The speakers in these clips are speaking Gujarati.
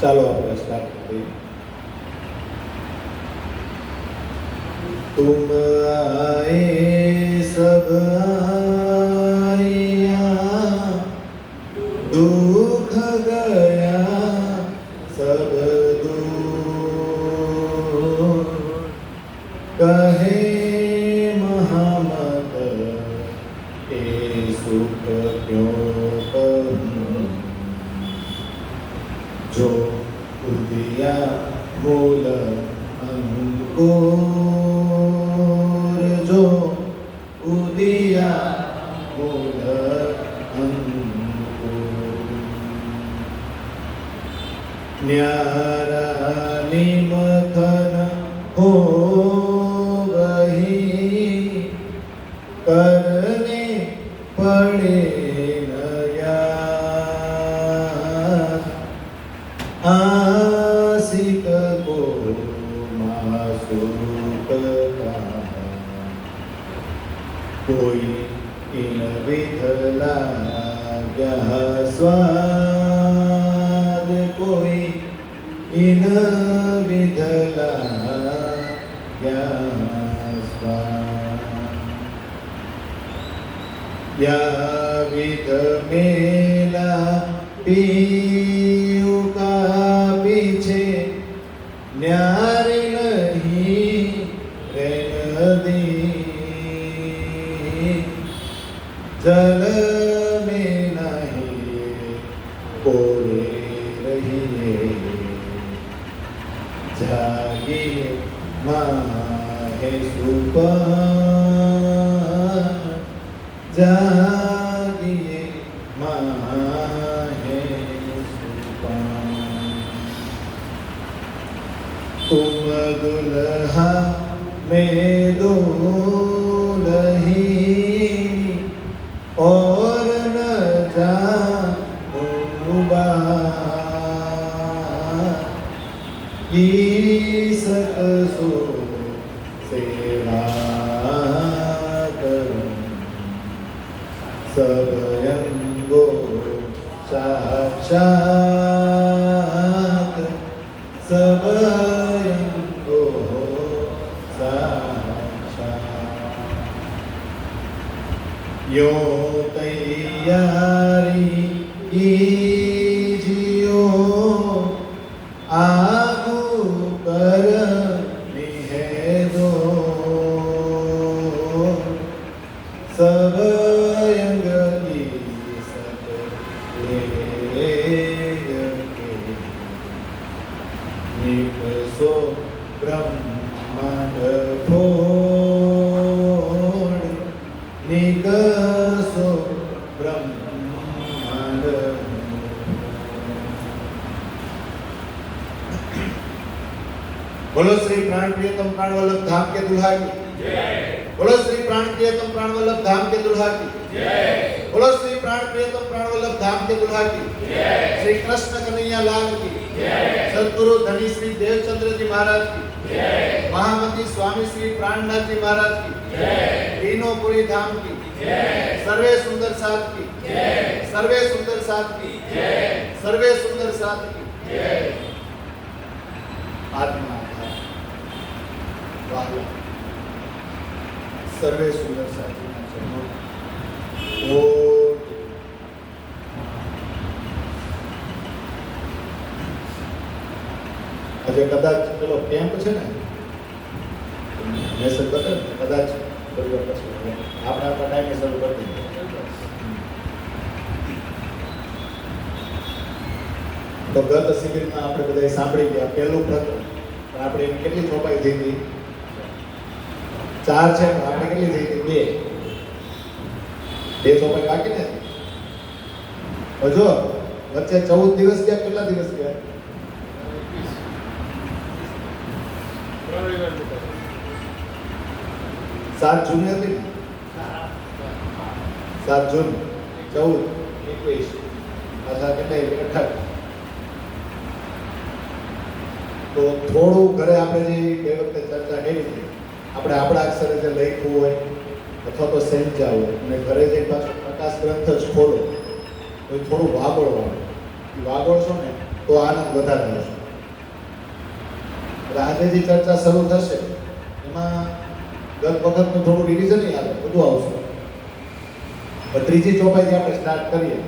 ચાલો આપણે સ્ટાર્ટ કરીએ. तुम आए सब आया, दुख गया सब दूर, कहे महामत ए सुख क्यों करूं, जो उदिया मूल अंकुर, जो उदिया मूल अंकुर, न्यारा निमथन हो वही, करने पड़े आशिक को मासूक का, कोई इन विधला क्या स्वाद, कोई इन विधला क्या स्वाद, या विध मेला पीयू का पीछे न्यारी नहीं रे नदी, जल में नहीं कोरे रहिए, जागिए माहे सुपन, जागिए माहे सुपन, तुम दुल्हा में दुल्ही और न जानूं बात, की सकसो सेवा करूं, सब अंगो साक्षात, सब अंगो साक्षात, यो तैयारी कीजियो, आगू करनी है दो, सब अंग की सब लेके, निकसो ब्रह्मांड फोड़, निकसो ब्रह्मांड. बोलो श्री प्राण प्रियतम प्राण वल्लभ धाम के दुल्हा की जय. बोलो श्री प्राण प्रियतम प्राण वल्लभ धाम के दुल्हा की जय. बोलो श्री प्राण प्रियतम प्राण वल्लभ धाम के दुल्हा की जय. श्री कृष्ण कन्हैया लाल की जय. सद्गुरु धनी श्री देवचंद्र जी महाराज की जय. महामती स्वामी श्री प्राणनाथ जी महाराज की जय. तीनोंपुरी धाम की जय. सर्वे सुंदर साथ की जय. सर्वे सुंदर साथ की जय. सर्वे सुंदर साथ की जय. आत्मा वाला सर्वे सुंदर साथी ओ આજે કદાચ પેલો કેમ્પ છે ને મેસેજ બતાવે કદાચ પરિવાર પછી આપણે આપણા ટાઈમે શરૂ કરી દઈએ. તો ગત શિબિરમાં આપણે બધા સાંભળી ગયા પહેલું પ્રકરણ, પણ આપણે એની કેટલી ચોપાઈ થઈ હતી? 4 છે, આપણે કેટલી થઈ હતી? 2 ચોપાઈ બાકી ને. જો વચ્ચે 14 દિવસ ગયા, કેટલા દિવસ ગયા? 7 જૂન હતી ને? 7 જૂન 14 21 અથવા કેટલા 28. તો થોડું ઘરે આપણે જે બે વખતે ચર્ચા કરી હતી, આપણે આપણા અક્ષરે જે લખ્યું હોય અથવા તો સમજ્યા હોય અને ઘરે જઈને પાછો પ્રકાશ ગ્રંથ જ ખોલો તો થોડું વાગોળવાનું. વાગોળશો ને તો તો આનંદ વધારે રહેશે. એટલે આજે જે ચર્ચા શરૂ થશે એમાં ગત વખતનું થોડું રિવિઝન આવે, બધું આવશે. ત્રીજી ચોપાઈથી આપણે સ્ટાર્ટ કરીએ.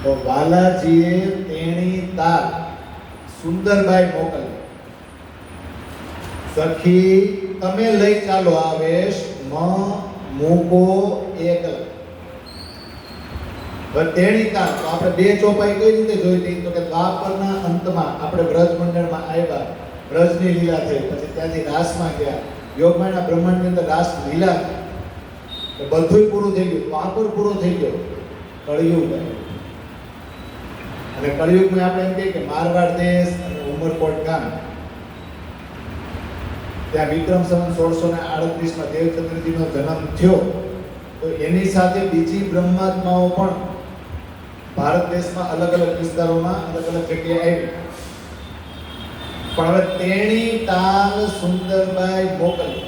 તો વાલાજીએ તેણી તાર સુંદરબાઈ મોકલી, સખી તમે લઈ ચાલો આવેશ મૂકો એકલા. તેણી તાર તો આપણે બે ચોપાઈ કઈ રીતે જોઈ હતી? તો કે દ્વાપરના અંતમાં આપણે બ્રજ મંડળમાં આવ્યા, બ્રજની લીલા થઈ, પછી ત્યાંથી રાસમાં ગયા, યોગમાયા બ્રહ્માંડની અંદર રાસ લીલા, બધું પૂરું થઈ ગયું, દ્વાપર પૂરો થઈ ગયો, કળિયુગ આવ્યો. અને કળિયુગમાં આપણે એમ કહીએ કે મારવાડ દેશ અને ઉમરકોટ ગામ, ત્યાં વિક્રમ સંવત 1638માં દેવચંદ્રજીનો જન્મ થયો. તો એની સાથે બીજી બ્રહ્માત્માઓ પણ ભારત દેશમાં અલગ અલગ વિસ્તારોમાં અલગ અલગ જગ્યાએ આવી. પણ હવે તેણી તાલ સુંદરબાઈ મોકલી.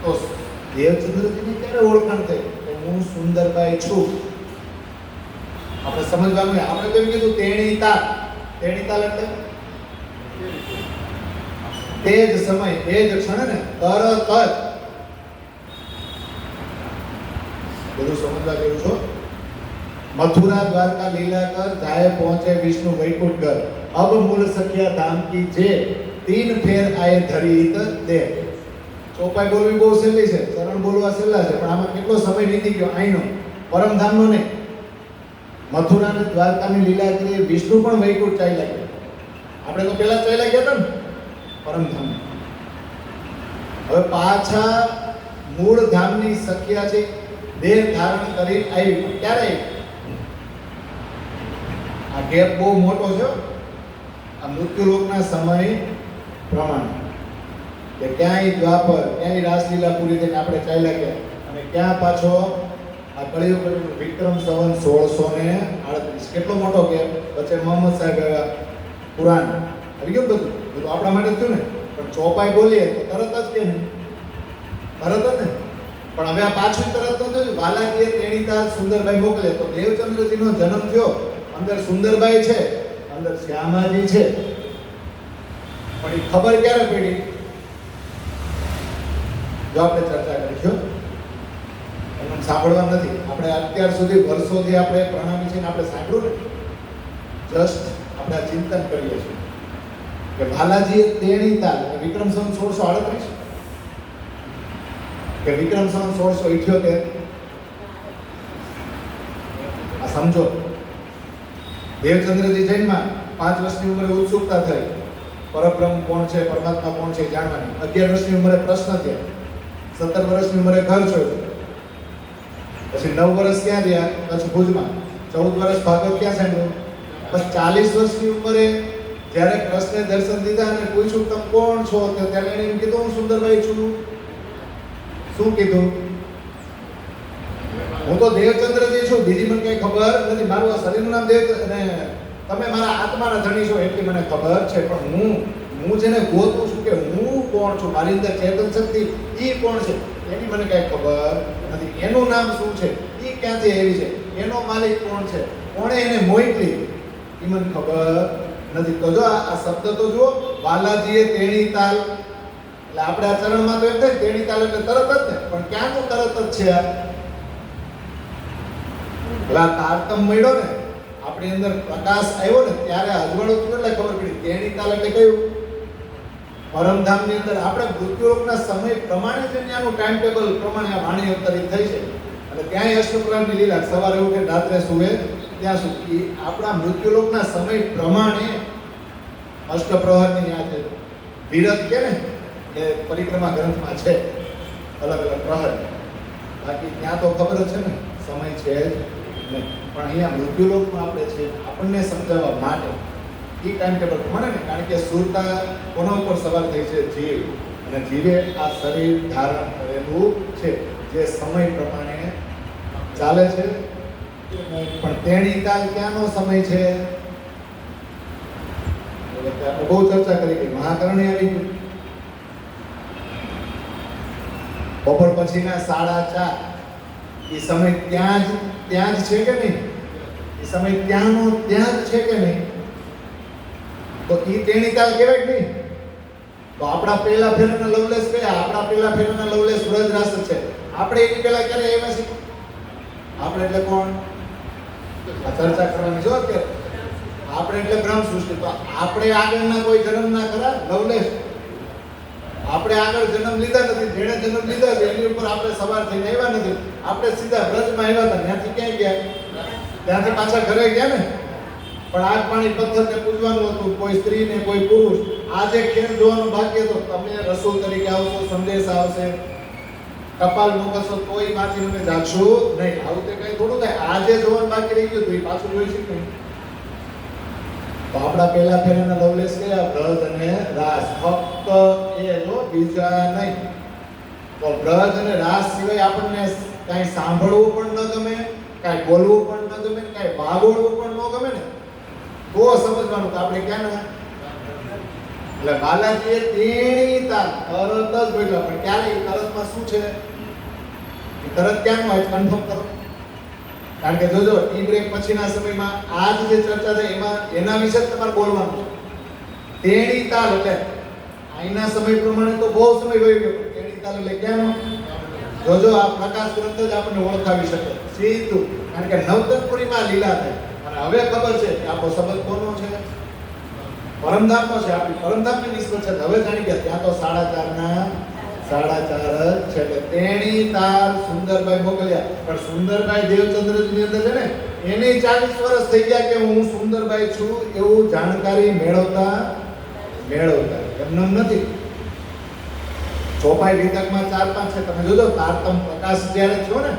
તો દેવચંદ્રજીની ક્યારે ઓળખાણ થઈ કે હું સુંદરબાઈ છું? આપણે સમજવાનું. આપણે તો એમ કીધું તેણી તાલ. તેણી તાલ એટલે તે જ સમય, તે જ ક્ષણ ને, તરત જ. બધું સમજવા જેવું છો. મથુરા દ્વારકા લીલા કર, જાય પહોંચે વિષ્ણુ વૈકુંઠ ઘર, અબ મૂળ સખ્યા ધામ કી જે, તીન ફેર આયે ધરીત દે. ચોપાઈ બોલવી બહુ સહેલી છે, ચરણ બોલવા સહેલા છે, પણ આમાં કેટલો સમય વીતી ગયો અહીંનો, પરમધામનો નહીં. મથુરા અને દ્વારકાની લીલા કરી, વિષ્ણુ પણ વૈકુંઠ ચાલ્યા ગયા. આપણે તો પહેલા ચાલ્યા ગયા હતા ને પરમધામ. હવે પાછા મૂળ ધામની સખ્યા છે, દેહ ધારણ કરી આવી. ક્યારે આવી? આ ગેપ બહુ મોટો છે. આ મૃત્યુલોકના સમય પ્રમાણે કે ક્યાંય દ્વાપર, ક્યાંય રાસલીલા પૂરી થઈને આપણે ચાલ્યા ગયા, અને ક્યાં પાછો આ કળિયુગ વિક્રમ સંવત 1638. કેટલો મોટો ગેપ. વચ્ચે મોહમ્મદ સાહેબ આવ્યા, કુરાન આવી ગયું, બધું બધું આપણા માટે થયું ને. પણ ચોપાઈ બોલીએ તો તરત જ કે નહીં, તરત જ ને. પણ હવે આ પાછું તરત તો થયું. વાલાજીએ તેણી તાર સુંદરબાઈ મોકલે. તો દેવચંદ્રજીનો જન્મ થયો, અંદર સુંદરબાઈ છે, અંદર શ્યામાજી છે. પણ એ ખબર ક્યારે પડી? જો આપણે ચર્ચા કરીશું, એમને સાંભળવા નથી. આપણે અત્યાર સુધી વર્ષોથી આપણે પ્રણામી છે ને આપણે સાંભળ્યું ને, જસ્ટ આપણે આ ચિંતન કરીએ છીએ કે વાલાજીએ તેણી તાર વિક્રમ સંવત 1638 કે વિક્રમ સંવત 1678. આ સમજો, દેવચંદ્રજી જન્મમાં 5 વર્ષની ઉંમરે ઉત્સુકતા થઈ, પરબ્રહ્મ કોણ છે, પરમાત્મા કોણ છે જાણવાની. 11 વર્ષની ઉંમરે પ્રશ્ન થયા, 17 વર્ષની ઉંમરે ઘર છોડ્યું, પછી 9 વર્ષ ક્યાં રહ્યા? કચ્છ ભુજમાં. 14 વર્ષ ભાગવત ક્યાં સાંભળ્યું? પછી 40 વર્ષની ઉંમરે જ્યારે કૃષ્ણે દર્શન દીધા અને પૂછ્યું તમે કોણ છો, ત્યારે એને એમ કીધું હું સુંદરબાઈ છું. શું કીધું? હું તો દેવચંદ્રજી છું, બીજી મને કઈ ખબર નથી. મારું આ શરીરનું નામ દેવ, અને તમે મારા આત્માના ધણી છો એટલી મને ખબર છે. પણ હું જેને ગોતું છું કે હું કોણ છું, મારી અંદર ચેતન શક્તિ એ કોણ છે એની મને કઈ ખબર નથી. એનું નામ શું છે, એ ક્યાંથી આવી છે, એનો માલિક કોણ છે, કોણે એને મોકલી એ મને ખબર નથી. તો જો આ શબ્દ તો જુઓ, વાલાજીએ તેણી તાલ. એટલે આપણે આ ચરણમાં તો એમ થાય તેણી તાલ એટલે તરત જ ને, પણ ક્યાં તો તરત જ છે. પેલા તારતમ મળ્યો ને, આપણી અંદર પ્રકાશ આવ્યો ને, ત્યારે અજવાળું થયું એટલે ખબર પડી. તેણી તાલ એટલે કયું? પરમધામની અંદર આપણે મૃત્યુલોકના સમય પ્રમાણે જ ત્યાંનું ટાઈમ ટેબલ પ્રમાણે આ વાણી અવતરિત થઈ છે. અને ત્યાંય અષ્ટપ્રહરની લીલા, સવારે ઉઠે રાત્રે સુવે ત્યાં સુધી આપણા મૃત્યુલોકના સમય પ્રમાણે અષ્ટપ્રહરની આ છે વિરત કે ને એ પરિક્રમા ગ્રંથમાં છે, અલગ અલગ પ્રહર. બાકી ત્યાં તો ખબર જ છે ને સમય છે જ નહીં. પણ અહીંયા મૃત્યુલોકમાં આપણે છે, આપણને સમજાવવા માટે એ ટાઈમ ટેબલ પ્રમાણે ને. કારણ કે સુરતા કોના ઉપર સવાર થઈ છે? જીવ. અને જીવે આ શરીર ધારણ કરેલું છે, જે સમય પ્રમાણે ચાલે છે. પણ તેણી કાલ ક્યાંનો સમય છે? આપણે બહુ ચર્ચા કરી કે મહાકરણે આવી ગયું. બપોર પછીના 4:30 એ સમય ત્યાં જ છે કે નહીં? એ સમય ત્યાંનો ત્યાં જ છે કે નહીં? તો ઈ તેણી તાલ કહેવાય કે નહીં? તો આપણા પહેલા ફેરાના લવલેસ કયા? આપણા પહેલા ફેરાના લવલેસ વ્રજરાસ છે. આપણે એની પહેલા ક્યારે આવ્યા છીએ? આપણે એટલે કોણ? આ ચર્ચા કરવાની જો અત્યારે. આપણે એટલે બ્રહ્મ સૃષ્ટિ. તો આપણે આગળના કોઈ જન્મના ખરા લવલેસ? આપણે આગળ જન્મ લીધા નથી. જેણે જન્મ લીધા છે એની ઉપર આપણે સવાર થઈને આવ્યા નથી. આપણે સીધા વ્રજમાં આવ્યા હતા. ત્યાંથી ક્યાં ગયા? ત્યાંથી પાછા ઘરે ગયા ને. પણ આગ પાણી પથ્થરને પૂજવાનું હતું, કોઈ સ્ત્રી ને કોઈ પુરુષ. આજે ખેલ જોવાનો બાકી હતો. તમે રસૂલ તરીકે આવશો, સંદેશ આવશે, કપાલ મૂકશો તોય માંથી તમે જાગશો નહીં. આવું તે કઈ થોડું થાય. આજે જોવાનું બાકી રહી ગયું તો એ પાછું જોઈ શકે નહીં. તો આપણા પહેલા ફેરાના લવલેસ કયા? વ્રજ અને રાસ. ફક્ત એ જો, બીજા નહીં. તો વ્રજ અને રાસ સિવાય આપણને કાંઈ સાંભળવું પણ ન ગમે, કાંઈ બોલવું પણ ન ગમે, કાંઈ વાગોળવું પણ ન ગમે ને, તો સમજવાનું કે આપણે ક્યાં ના. એટલે બાલાજીએ તેણી તાલ તરત જ બોલ્યા. પણ ક્યારે? તરતમાં શું છે? તરત ક્યાંનું હોય કન્ફર્મ કરો. કારણ કે જોજો ટી બ્રેક પછીના સમયમાં આજ જે ચર્ચા થઈ એમાં એના વિશે જ તમારે બોલવાનું છે. તેણી તાલ એટલે અહીંના સમય પ્રમાણે તો બહુ સમય વહી ગયો. તેણી તાલ એટલે ક્યાંનો? જોજો આ પ્રકાશ ગ્રંથ જ આપણને ઓળખાવી શકે સીધું. કારણ કે નવતનપુરીમાં લીલા થઈ અને હવે ખબર છે કે આપણો સંબંધ કોનો છે? પરમધામનો છે. આપણી પરમધામની નિસ્બત છે. હવે જાણી ગયા ત્યાં તો 4.5 જ છે. એટલે તેણી તાર સુંદરભાઈ મોકલ્યા. પણ સુંદરભાઈ દેવચંદ્રની અંદર છે ને એને 40 વર્ષ થઈ ગયા કે હું સુંદરભાઈ છું એવું જાણકારી મેળવતા એમને નથી. ચોપાઈ વિતકમાં 4-5 છે. તમે જોજો તારતમ પ્રકાશ જ્યારે થયો ને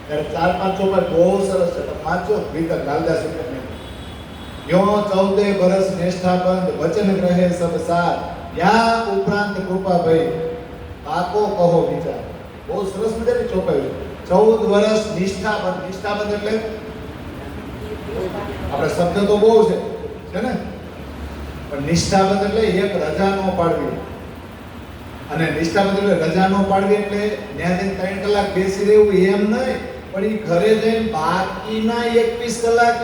ત્યારે 4-5 ચોપાઈ બહુ સરસ છે. તમે વાંચો વિતક લાલદાસ વિતકને. યો 14 વર્ષ નિષ્ઠાબંધ વચન ગ્રહે સબ સાર યા ઉપરાંત કૃપા ભઈ પાકો કહો વિચાર. બહુ સરસ મજાની ચોપાઈ. 14 વર્ષ નિષ્ઠાબંધ. નિષ્ઠાબંધ એટલે આપણે શબ્દ તો બહુ છે ને, પણ નિષ્ઠાબંધ એટલે એક રજા નો પાડવી. અને નિષ્ઠાબંધ એટલે રજા નો પાડવી એટલે ત્યાં જઈને 3 કલાક બેસી રહેવું એમ નહીં, પણ એ ઘરે જઈને બાકીના 21 કલાક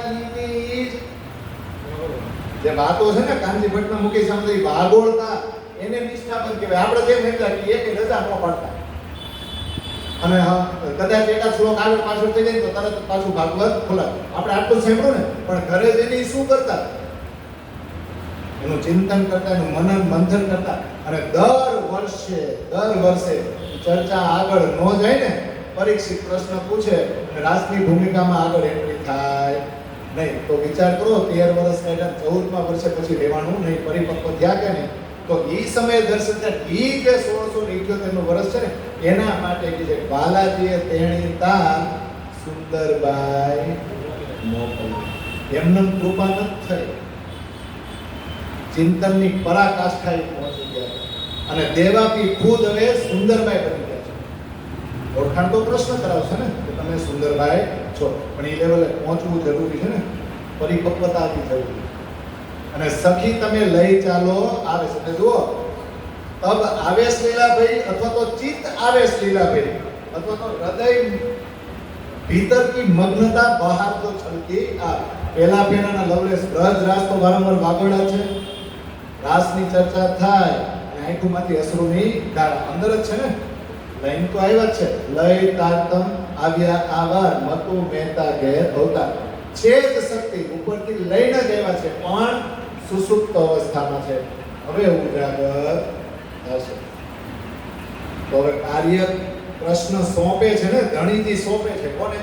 જે વાતો છે ને કાનજી ભટ્ટના મુકેશ સામે વાગોળતા એને નિષ્ઠાબંધ કહેવાય. આપણે જેમ એટલા કે એક રજા ન પાડતા. અને કદાચ એકાદ શ્લોક આગળ પાછળ થઈ જાય તો તરત પાછું ભાગવત ખોલાવે. આપણે આટલું સાંભળ્યું ને, પણ ઘરે જઈને શું કરતા? એનું ચિંતન કરતા, એનું મનન મંથન કરતા. અને દર વર્ષે ચર્ચા આગળ ન જાય ને, પરીક્ષિત પ્રશ્ન પૂછે અને રાસની ભૂમિકામાં આગળ એન્ટ્રી થાય નહીં. તો વિચાર કરો 13 વર્ષ કાઢ્યા, 14મા વર્ષે પછી રહેવાનું નહીં, પરિપક્વ થયા કે નહીં. તો એ સમયે દર્શન થાય. એ જે 1678 વર્ષ છે ને એના માટે કે બાલાજીએ તેણી તાલ સુંદરબાઈ મોકલી. એમને કૃપા નથી થઈ, ચિંતનની પરાકાષ્ઠાએ પહોંચી ગયા. અને દેવાપી ખુદ હવે સુંદરબાઈ બની ગયા છે. ઓળખાણ તો પ્રશ્ન કરાવશે ને કે તમે સુંદરબાઈ છો, પણ એ લેવલે પહોંચવું જરૂરી છે ને, પરિપક્વતા આપવી જરૂરી. અને સખી તમે લઈ ચાલો આવે છે. જુઓ, તબ આવેશ લીલાભાઈ અથવા તો ચિત્ત આવેશ લીલાભાઈ અથવા તો હૃદય ભીતરની મગ્નતા બહાર તો છલકી આ પહેલા ફેરાના લવલેસ વ્રજ રાસ તો વારંવાર વાગોળા છે. રાસની ચર્ચા થાય અને આંખોમાંથી અશ્રુની ધારા અંદર જ છે ને. લાઈન તો આવ્યા જ છે. લય તારતમ આવ્યા આવાર મતુ મહેતા ઘેર અવતાર. છે જ શક્તિ ઉપરથી લઈને જ આવ્યા છે, પણ સુસુપ્ત અવસ્થામાં છે. હવે ઉજાગર થશે. તો હવે કાર્ય પ્રશ્ન સોંપે છે ને, ધણીજી સોંપે છે કોને?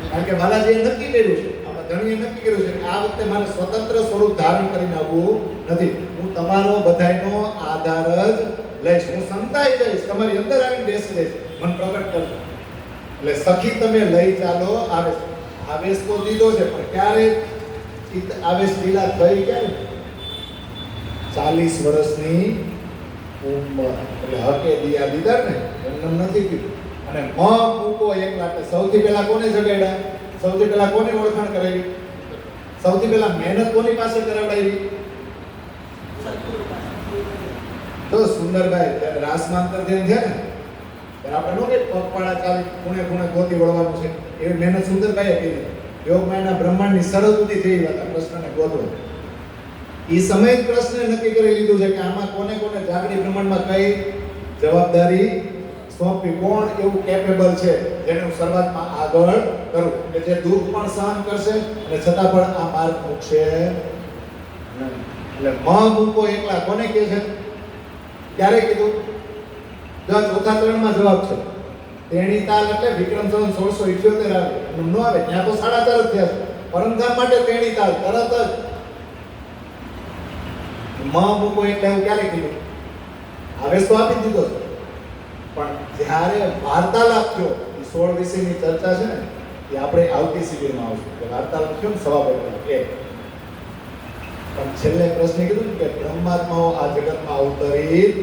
કારણ કે બાલાજીએ નક્કી કર્યું છે, આમાં ધણીએ નક્કી કર્યું છે કે આ વખતે મારે સ્વતંત્ર સ્વરૂપ ધારણ કરીને આવવું નથી. હું તમારો બધાયનો આધાર જ લઈશ. હું સંતાઈ જઈશ, તમારી અંદર આવીને બેસી જઈશ, મન પ્રગટ કરજો. એટલે સખી તમે લઈ ચાલો આવેશ. આવેશ તો દીધો છે, પણ ક્યારે આવેશ લીલા થઈ ક્યારે? 40 વર્ષની ઉંમર. એટલે હકે દિયા દીધા ને, એમને નથી કીધું. અને મ મૂકો એકલા. સૌથી પહેલા કોને જગાડ્યા? સૌથી પહેલા કોને ઓળખાણ કરાવી? સૌથી પહેલા મહેનત કોની પાસે કરાવડાવી? તો સુંદરભાઈ જ્યારે રાસમાંતર ધ્યાન છે ને ત્યારે આપણે નો કે પગપાળા ચાલી ખૂણે ખૂણે ગોતી વળવાનું છે, એવી મહેનત સુંદરભાઈએ કરી. યોગમાયાના બ્રહ્માંડની સરહદ સુધી જઈ હતા કૃષ્ણને ગોતવા. એ સમય જ કૃષ્ણે નક્કી કરી લીધું છે કે આમાં કોને કોને જાગૃત બ્રહ્માંડમાં કઈ જવાબદારી સોંપવી, કોણ એવું કેપેબલ છે જેને હું શરૂઆતમાં આગળ કરું, કે જે દુઃખ પણ સહન કરશે અને છતાં પણ આ માર્ગ મૂકશે નહીં. એટલે મૂકો એકલા કોને કહે છે? ક્યારે કીધું? ચોથા ચરણમાં જવાબ છે. તેણી તાલ એટલે વિક્રમ સંવત 1678 આવે, એમ ન આવે ત્યાં તો 4.5 જ થયા છે. પરમધામ માટે તેણી તાલ તરત જ મૂકો એટલે એવું ક્યારે કીધું? આવેશ તો આપી દીધો છે, પણ જ્યારે વાર્તાલાપ થયો એ 16 વિષયની ચર્ચા છે ને એ આપણે આવતી શિબિરમાં આવશું કે વાર્તાલાપ થયો ને સવા બે. પણ છેલ્લે પ્રશ્ન કીધું કે બ્રહ્માત્માઓ આ જગતમાં અવતરિત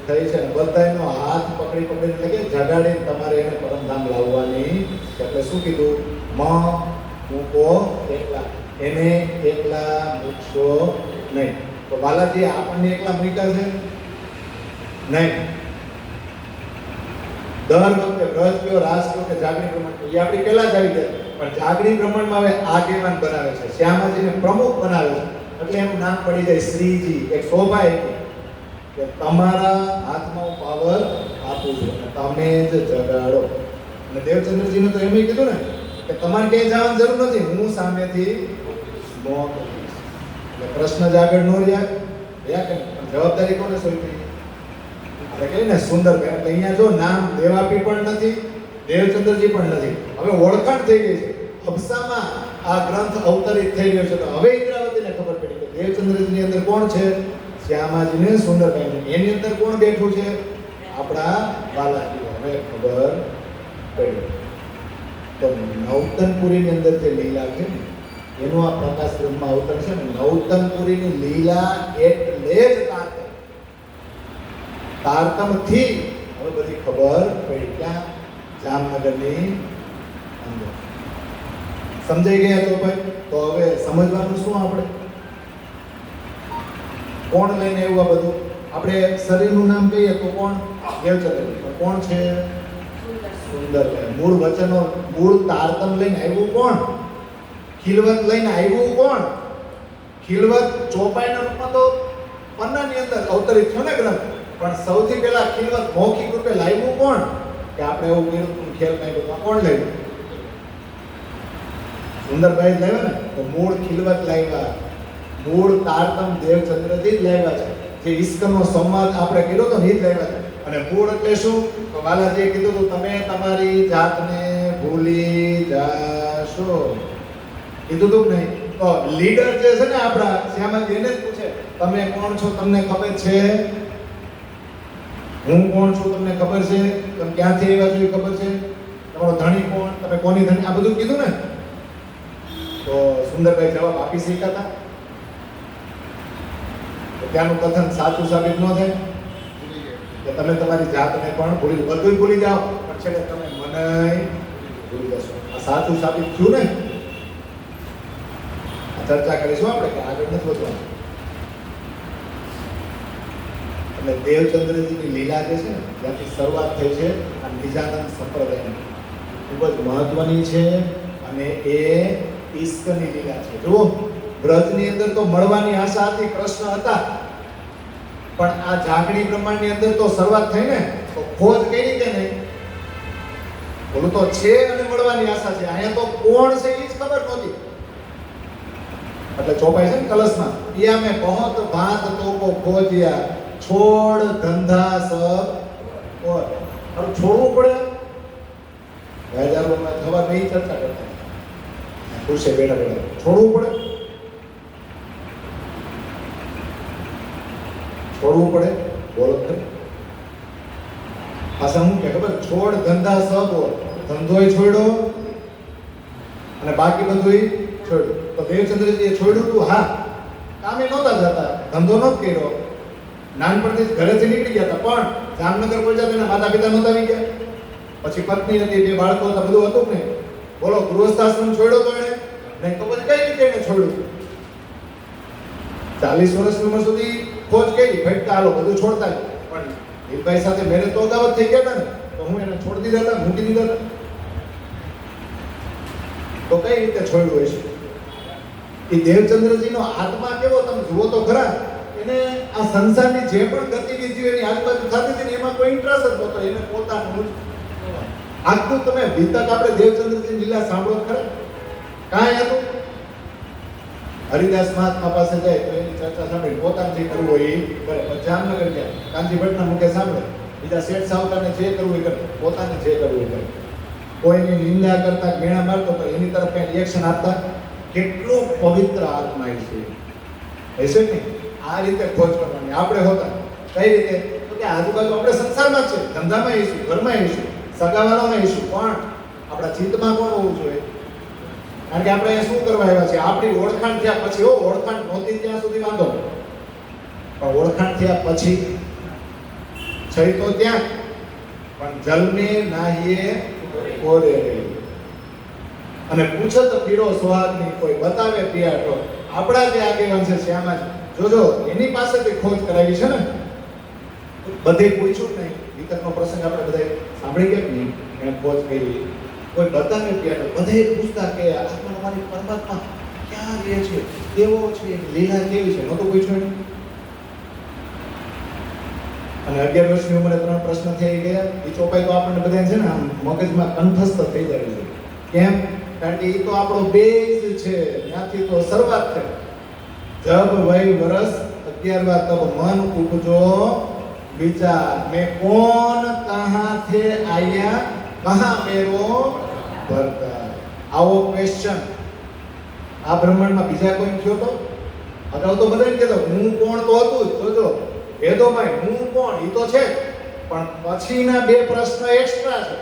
થઈ છે, બધાનો હાથ પકડી પકડીને એટલે કે જગાડીને તમારે એને પરમધામ લાવવાની. એટલે શું કીધું? મૂકો એકલા, એને એકલા મૂકશો નહીં. તો બાલાજી આપણને એકલા મૂક્યા છે નહીં. દર વખતે વ્રજ કયો, રાસ કયો કે જાગૃત બ્રહ્માંડ એ આપણી પહેલા જ આવી જાય, પણ જાગૃત બ્રહ્માંડમાં હવે આગેવાન બનાવે છે, શ્યામાજીને પ્રમુખ બનાવે છે. એટલે એનું નામ પડી જાય શ્રીજી. એક શોભા એની કે તમારા હાથમાં હું પાવર આપું છું અને તમે જ જગાડો. અને દેવચંદ્રજીને તો એમ કીધું ને કે તમારે ક્યાંય જવાની જરૂર નથી, હું સામેથી મોં કરીશ. એટલે કૃષ્ણ જ આગળ નો રહ્યા કે જવાબદારી કોને સોંપી? આપણે કહીએ ને સુંદરભાઈ. એટલે અહીંયા જો નામ દેવાપી પણ નથી, દેવચંદ્રજી પણ નથી, હવે ઓળખાણ થઈ ગઈ છે. અબસામાં આ ગ્રંથ અવતરિત થઈ રહ્યો છે. તો હવે ઇન્દ્રાવતીને ખબર પડી કે દેવચંદ્રજીની અંદર કોણ છે? શ્યામાજીને સુંદરભાઈને. એની અંદર કોણ બેઠું છે? આપણા બાલાજી. હવે ખબર પડી. તો નવતનપુરીની અંદર જે લીલા છે ને એનું આ પ્રકાશ ગ્રંથમાં અવતર છે ને. નવતનપુરીની લીલા એટલે જ તારતમથી હવે બધી ખબર પડી. ક્યાં? જામનગરની અંદર. સમજાઈ ગયા તો ભાઈ? તો હવે સમજવાનું શું? આપણે કોણ લઈને આવ્યું આ બધું? આપણે શરીરનું નામ કહીએ તો કોણ? દેવચંદ્ર. કોણ છે? સુંદરભાઈ. મૂળ વચનો, મૂળ તારતમ લઈને આવ્યું કોણ? ખીલવત લઈને આવ્યું કોણ? ખીલવત ચોપાઈના રૂપમાં તો પન્નાની અંદર અવતરિત થયો ને ગ્રંથ, પણ સૌથી પહેલા ખીલવત મૌખિક રૂપે લાવ્યું કોણ? કે આપણે એવું કર્યું ખેલ નાખ્યું, કોણ લાવ્યું? સુંદરભાઈ જ લાવ્યા ને. તો મૂળ ખીલવત લાવ્યા, મૂળ તારતમ દેવચંદ્રજી જ લાવ્યા છે. જે ઈશ્કનો સંવાદ આપણે કર્યો તો એ જ લાવ્યા છે. અને મૂળ એટલે શું? તો બાલાજીએ કીધું હતું તમે તમારી જાતને ભૂલી જાશો. કીધું તું નહીં? તો લીડર જે છે ને આપણા શ્યામાજી એને જ પૂછે તમે કોણ છો? તમને ખબર છે? હું કોણ છું તમને ખબર છે? તમે ક્યાંથી આવ્યા છો એ ખબર છે? તમારો ધણી કોણ? તમે કોની ધણી? આ બધું કીધું ને. તો સુંદરભાઈ જવાબ આપી શક્યા હતા? તો ત્યાંનું કથન સાચું સાબિત ન થાય કે તમે તમારી જાતને પણ ભૂલી, બધું ભૂલી જાઓ પણ છેલ્લે તમે મને ભૂલી જશો. આ સાચું સાબિત થયું ને. ચર્ચા કરીશું આપણે કે આગળ નથી વધવાનું. એટલે દેવચંદ્રજીની લીલા જે છે ને ત્યાંથી શરૂઆત થઈ છે. આ નિજાનંદ સંપ્રદાયની ખૂબ જ મહત્વની છે અને એ ઈશ્કની લીલા છે. જુઓ, વ્રજની અંદર તો મળવાની આશા હતી, કૃષ્ણ હતા, પણ આ જાગણી બ્રહ્માંડની અંદર તો શરૂઆત થઈ ને, તો ખોજ કરી કે નહીં? બોલું તો છે અને મળવાની આશા છે. અહીંયા તો કોણ છે એ જ ખબર નહોતી. એટલે ચોપાઈ છે ને કલશમાં, યા મેં બહોત ભાત તોકો ખોજિયા, છોડ ધંધા સબ ઓર. છોડવું પડે. હજારોમાં થવા નહીં ચર્ચા કરતા ખુરશે બેઠા બેઠા છોડવું પડે. છોડવું પડે. બોલો ખરી. પાછા હું કે ખબર? છોડ ધંધા સબ ઓર. ધંધોય છોડ્યો અને બાકી બધું છોડ્યું. તો દેવચંદ્રજીએ છોડ્યું હતું. હા, કામે નહોતા જતા, ધંધો નહોતો કર્યો, નાનપણથી ઘરેથી નીકળી ગયા હતા, પણ જામનગર પહોંચ્યા એના માતા પિતા નહોતા આવી ગયા. પછી પત્ની હતી, બે બાળકો હતા, બધું હતું ને. બોલો, ગૃહસ્થાશ્રમ છોડ્યો તો એને નહીં તો પછી કઈ રીતે એને છોડ્યું? 40 વર્ષની ઉંમર સુધી ખોજ કરી, ભટકા હાલો બધું છોડતા, પણ નીલભાઈ સાથે મેરેજ તો અગાઉ થઈ ગયા હતા ને, તો હું એને છોડી દીધા હતા, મૂકી દીધા હતા. તો કઈ રીતે છોડ્યું હશે? એ દેવચંદ્રજીનો આત્મા કેવો તમે જુઓ તો ખરા, એને આ સંસારની જે પણ ગતિવિધિઓ એની આજુબાજુ થતી હતી ને એમાં કોઈ ઇન્ટરેસ્ટ જ નહોતો, એને પોતાનું આખું તમે વિતક આપણે દેવચંદ્રજી લીલા સાંભળો ખરા? કાંઈ હતું? હરિદાસ મહાત્મા પાસે જાય તો એની ચર્ચા સાંભળી, પોતાને જે કરવું હોય એ કરે. જામનગર ગયા, કાનજી ભટ્ટના મુખે સાંભળે, બીજા શેઠ સાહુકારને જે કરવું એ કરે, પોતાને જે કરવું એ કરે. કોઈની નિંદા કરતા ગેણા મારતો તો એની તરફ કઈ રિએક્શન આપતા. કેટલો પવિત્ર આત્મા છે હશે ને? આ રીતે ખોજ કરવાની આપણે હોતા. કઈ રીતે? તો કે આજુબાજુ આપણે સંસારમાં છે, ધંધામાં આવીશું, ઘરમાં આવીશું, સગાવાળામાં આવીશું, પણ આપણા ચિત્તમાં કોણ હોવું જોઈએ? કારણ કે આપણે શું કરવા આવ્યા છે? આપણી ઓળખાણ થયા પછી, ઓળખાણ નહોતી ત્યાં સુધી વાંધો નહીં, પણ ઓળખાણ થયા પછી છે તો ત્યાં પણ જલમે નાહીએ કોરે રહી. અને પૂછત પીરો સુહાગની, કોઈ બતાવે પિયાટો. આપણા જે આગેવાન છે શ્યામા, જોજો એની પાસેથી ખોજ કરાવી છે ને. બધે પૂછ્યું નહીં, વિતકનો પ્રસંગ આપણે બધા સાંભળી ગયા નહીં, એને ખોજ કરી. કોઈ બતાવે પિયાટો, બધે પૂછતા કે આત્મા અમારી પરમાત્મા ક્યાં રહે છે, કેવો છે, લીલા કેવી છે, નહોતું પૂછ્યું એને. અને 11 વર્ષની ઉંમરે 3 પ્રશ્ન થઈ ગયા. એ ચોપાઈ તો આપણને બધા છે ને આમ મગજમાં કંઠસ્થ થઈ જાય છે. કેમ? કારણ કે એ તો આપણો બેઝ છે, ત્યાંથી તો શરૂઆત છે. જબ વય વરસ 11वा તબ મન ઉપજો વિચાર, મેં કોણ કહા થે આયા કહા મેરો ભરતા. આવો ક્વેશ્ચન આ બ્રહ્માંડમાં બીજા કોઈ થયો તો? અગાઉ તો બધાને કહેતો હું કોણ તો હતું જ. જોજો વેદોમાં હું કોણ એ તો છે, પણ પછીના 2 પ્રશ્ન એક્સ્ટ્રા છે.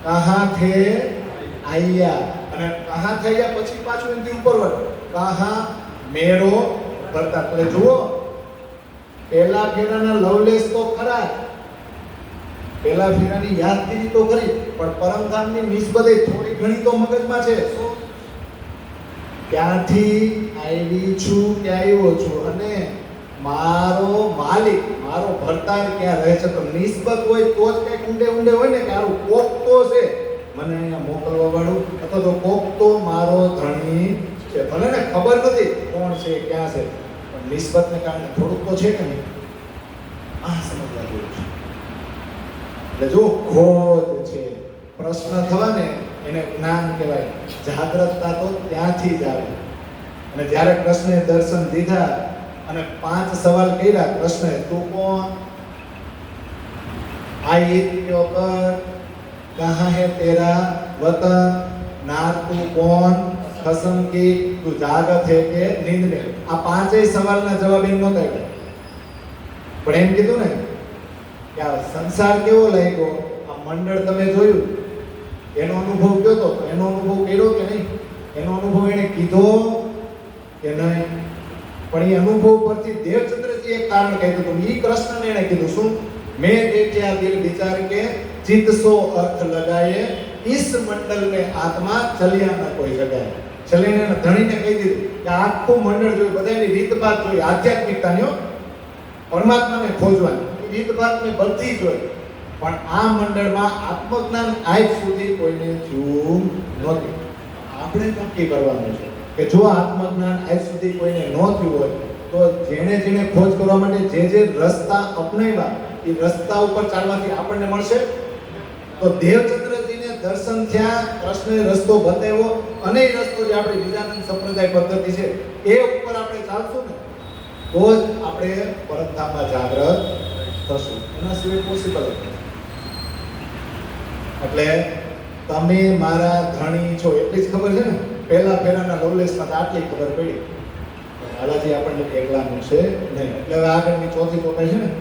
કહા થે આયા, અને કહા થયા પછી પાછું એમથી ઉપર વળ કહા મેરો ભરતા. એટલે જુઓ, પહેલા ફેરાના લવલેસ તો ખરા, પહેલા ફેરાની યાદગીરી તો ખરી, પણ પરમધામની નિસ્બતે થોડી ઘણી તો મગજમાં છે. ક્યાંથી આવી છું, ક્યાં આવ્યો છું, અને મારો માલિક, મારો ભરતાર ક્યાં રહે છે. તો નિસ્બત હોય તો જ કંઈક ઊંડે ઊંડે હોય ને કે આવું કોક તો છે મને અહીંયા મોકલવા વાળું, અથવા તો કોક તો મારો ધણી છે. ભલે ને ખબર નથી કોણ છે, ક્યાં છે, પણ નિસ્બતને કારણે થોડુંક તો છે કે નહીં? આ સમજવા જેવું છે. એટલે જો ખોજ છે, પ્રશ્ન થવા ને એને જ્ઞાન કહેવાય. જાગ્રતતા તો ત્યાંથી જ આવે. અને જ્યારે કૃષ્ણે દર્શન દીધા અને 5 સવાલ કર્યા કૃષ્ણે, તું કોણ, આયિત્યો કર, કહા હે તેરા વતન, નાર તું કોણ, ખસમ કી તું જાગત હે કે નીંદ में. આ 5 સવાલના જવાબ એમ નહોતા આપ્યા, પણ એમ કીધું ને કે આ સંસાર કેવો લાગ્યો, આ મંડળ તમે જોયું, એનો અનુભવ કયો તો? એનો અનુભવ કર્યો કે નહીં? એનો અનુભવ એને કીધો કે નહીં? પણ એ અનુભવ પરથી દેવચંદ્રજી એક કારણ કહ્યું હતું. એ કૃષ્ણને એને કીધું શું? મેં દેખ્યા દિલ વિચાર કે चित सो अर्थ लगाए, इस मंडल में आत्मा चलिया ना कोई जगह. चलीने धણીને કહી દીધું કે આખું મંડળ જોઈ, બધાની રીતભાત જોઈ, આધ્યાત્મિકતાની, પરમાત્માને ખોજવાની રીતભાતને બધી જોઈ, પણ આ મંડળમાં આત્મજ્ઞાન આજ સુધી કોઈને થયું નહોતું. આપણે નક્કી કરવાનું છે કે જો આત્મજ્ઞાન આજ સુધી કોઈને ન થયું હોય તો જેણે જેણે ખોજ કરવા માટે જે રસ્તા અપનાવ્યા એ રસ્તા ઉપર ચાલવાથી આપણને મળશે. તો દેવચંદ્રજીને દર્શન થયા, કૃષ્ણએ રસ્તો બતાવ્યો, અને એ રસ્તો જે આપણી વિજાનંદ સંપ્રદાય પદ્ધતિ છે એ ઉપર આપણે ચાલશું ને તો જ આપણે પરમધામમાં જાગૃત થશું. એના સિવાય પોસિબલ નથી. એટલે તમે મારા ધણી છો એટલી જ ખબર છે ને. પહેલા ફેરાના લવલેસમાં આટલી ખબર પડી. હાલાજી આપણને એકલાનું છે નહીં. એટલે હવે આગળની ચોથી ચોપાઈ છે ને,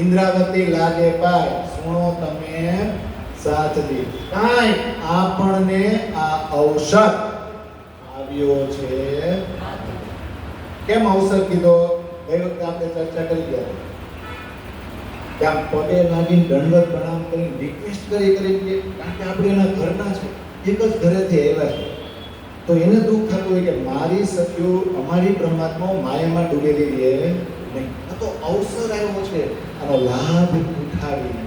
ઇન્દ્રાવતી લાગે પાય, સુણો તમે સાથથી, કાંઈ આપણને આ અવસર આવ્યો છે. કેમ અવસર કીધો? ગઈ વખતે આપણે ચર્ચા કરી ગયા કે આમ પગે લાગીને દંડવત પ્રણામ કરીને રિક્વેસ્ટ કરી કે કારણ કે આપણે એના ઘરના છે, એક જ ઘરેથી આવ્યા છે, તો એને દુઃખ થતું હોય કે મારી સખીઓ અમારી પરમાત્મા માયામાં ડૂબેલી રહે નહીં. આ તો અવસર આવ્યો છે, આનો લાભ ઉઠાવી.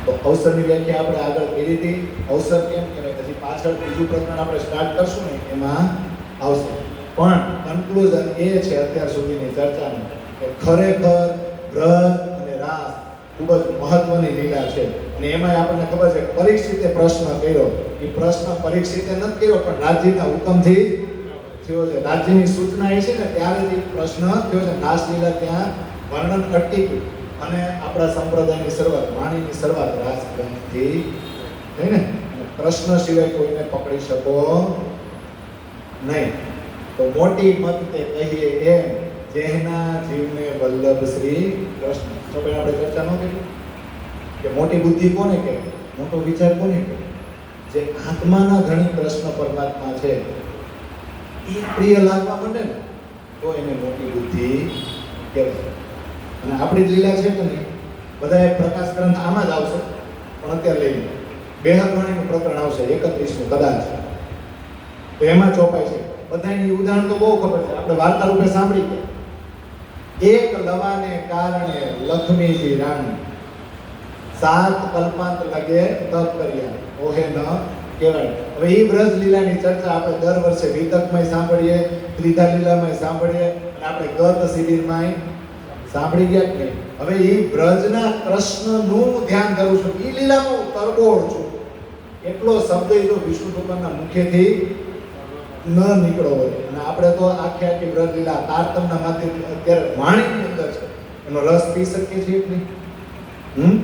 તો અવસરની વ્યાખ્યા આપણે આગળ કરી હતી. અવસર કેમ કહેવાય પછી પાછળ બીજું પ્રકરણ આપણે સ્ટાર્ટ કરશું ને એમાં આવશે. પણ કન્ક્લુઝન એ છે અત્યાર સુધીની ચર્ચાનું કે ખરેખર વ્રત અને રાસ ખૂબ જ મહત્વની લીલા છે. અને એમાં આપણને ખબર છે પરીક્ષિતે પ્રશ્ન કર્યો. એ પ્રશ્ન પરીક્ષિતે નથી કર્યો પણ રાજ્યના હુકમથી થયો છે. રાજ્યની સૂચના એ છે ને ત્યારે જ પ્રશ્ન થયો છે. રાસલીલા ત્યાં વર્ણન અટકી ગયું અને આપણા સંપ્રદાયની શરૂઆત વાણીની શરૂઆત રાસ ગ્રંથથી થઈ ને. પ્રશ્ન સિવાય કોઈને પકડી શકો નહીં. તો મોટી મત તે કહીએ એમ જેના જીવને વલ્લભ શ્રી કૃષ્ણ. તો ભાઈ આપણે ચર્ચા ન કરી કે મોટી બુદ્ધિ કોને કહેવાય, મોટો વિચાર કોને કહેવાય? જે આત્માના ધણી કૃષ્ણ પરમાત્મા છે એ પ્રિય લાગવા માંડે ને તો એને મોટી બુદ્ધિ કહેવાય. અને આપણી લીલા છે કે નહીં બધા પ્રકાશ ગ્રંથ આમાં જ આવશે પણ અત્યારે લઈને બેહદવાણીનું પ્રકરણ આવશે 31નું કદાચ. તો એમાં ચોપાય છે બધાની ઉદાહરણ તો બહુ ખબર છે. આપણે વાર્તા રૂપે સાંભળી ગયા. એક લવાને કારણે લક્ષ્મીજી રાણી 7 કલ્પાંત લગે તપ કર્યા ઓહે ન કહેવાય. હવે એ બ્રજ લીલાની ચર્ચા આપણે દર વર્ષે વિતકમાં સાંભળીએ, ત્રિધા લીલામાં સાંભળીએ અને આપણે ગત શિબિરમાં સાંભળી ગયા કે નહીં. હવે એ બ્રજના કૃષ્ણનું ધ્યાન કરું છું. એ લીલામાં હું તરબોળ છું. એટલો શબ્દ એ તો વિષ્ણુ ભગવાનના મુખેથી ન નીકળો હોય. અને આપણે તો આખી આખી બ્રજ લીલા તારતમના માથે અત્યારે વાણીની અંદર છે એનો રસ પી શકીએ છીએ કે નહીં?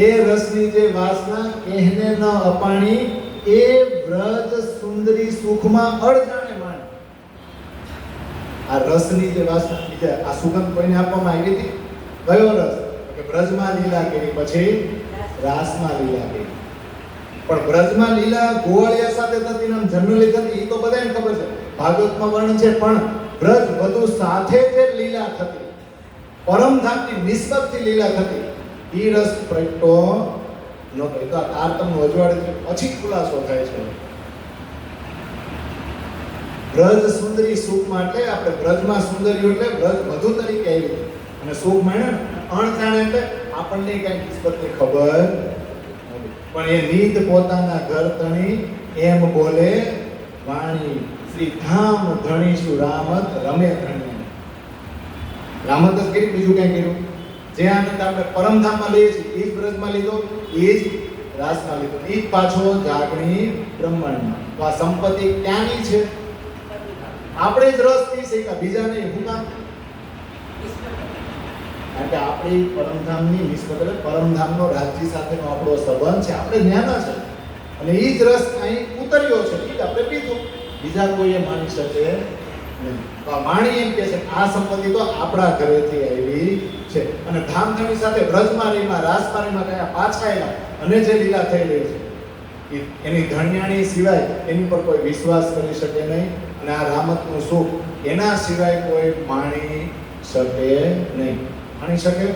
એ રસની જે વાસના કહેને ન અપાણી એ વ્રજ સુંદરી સુખમાં અડજાણે માણે. આ રસની જે વાસના બીજા આ સુગંધ કોઈને આપવામાં આવી હતી કયો રસ? કે બ્રજમાં લીલા કરી પછી રાસમાં લીલા કરી. પણ બ્રજમાં લીલા ગોવાળિયા સાથે થતી ને જનરલી થતી એ તો બધાને ખબર છે. ભાગવતમાં વર્ણન છે. પણ બ્રજ વધુ સાથે જે લીલા થતી પરમધામની નિસ્બતથી લીલા થતી ઈ રસ પ્રગટો ન કરી. તો આ તારતમનું અજવાળે પછી ખુલાસો થાય છે. બ્રજ સુંદરી સુખ માટે આપણે બ્રજમાં સુંદરીઓ એટલે બ્રજ વધુ તરીકે આવી અને સુખ માણે અણજાણે એટલે આપણને કઈ નિસ્બતની ખબર પણ એ નીત પોતાના ઘર તણી એમ બોલે વાણી શ્રી ધામ ધણીશું રામત રમે ધણી. રામત જ કરી બીજું કઈ કર્યું? જે આનંદ આપણે પરમધામમાં લઈએ છીએ એ જ બ્રજમાં લીધો, એ જ રાસમાં લીધો, એ જ પાછો જાગણી બ્રહ્માંડમાં. તો આ સંપત્તિ ક્યાંની છે? આપણે જ રસ પી શક્યા બીજા નહીં. હું કામ? કારણ કે આપણી પરમધામની નિસ્બત એટલે પરમધામનો રાજ્ય સાથેનો આપણો સંબંધ છે. આપણે જ્ઞાના છે અને એ જ રસ અહીં ઉતર્યો છે એ જ આપણે પીધો. બીજા કોઈએ માની શકે નહીં. તો આ વાણી એમ કહે છે આ સંપત્તિ તો આપણા ઘરેથી આવી છે. અને ધામધણી સાથે બ્રજમારીમાં રાસમારીમાં કયા પાછા આવ્યા અને જે લીલા થઈ રહી છે એની ધણિયાણી સિવાય એની પર કોઈ વિશ્વાસ કરી શકે નહીં. અને આ રામતનું સુખ એના સિવાય કોઈ માણી શકે નહીં. માણી શકે.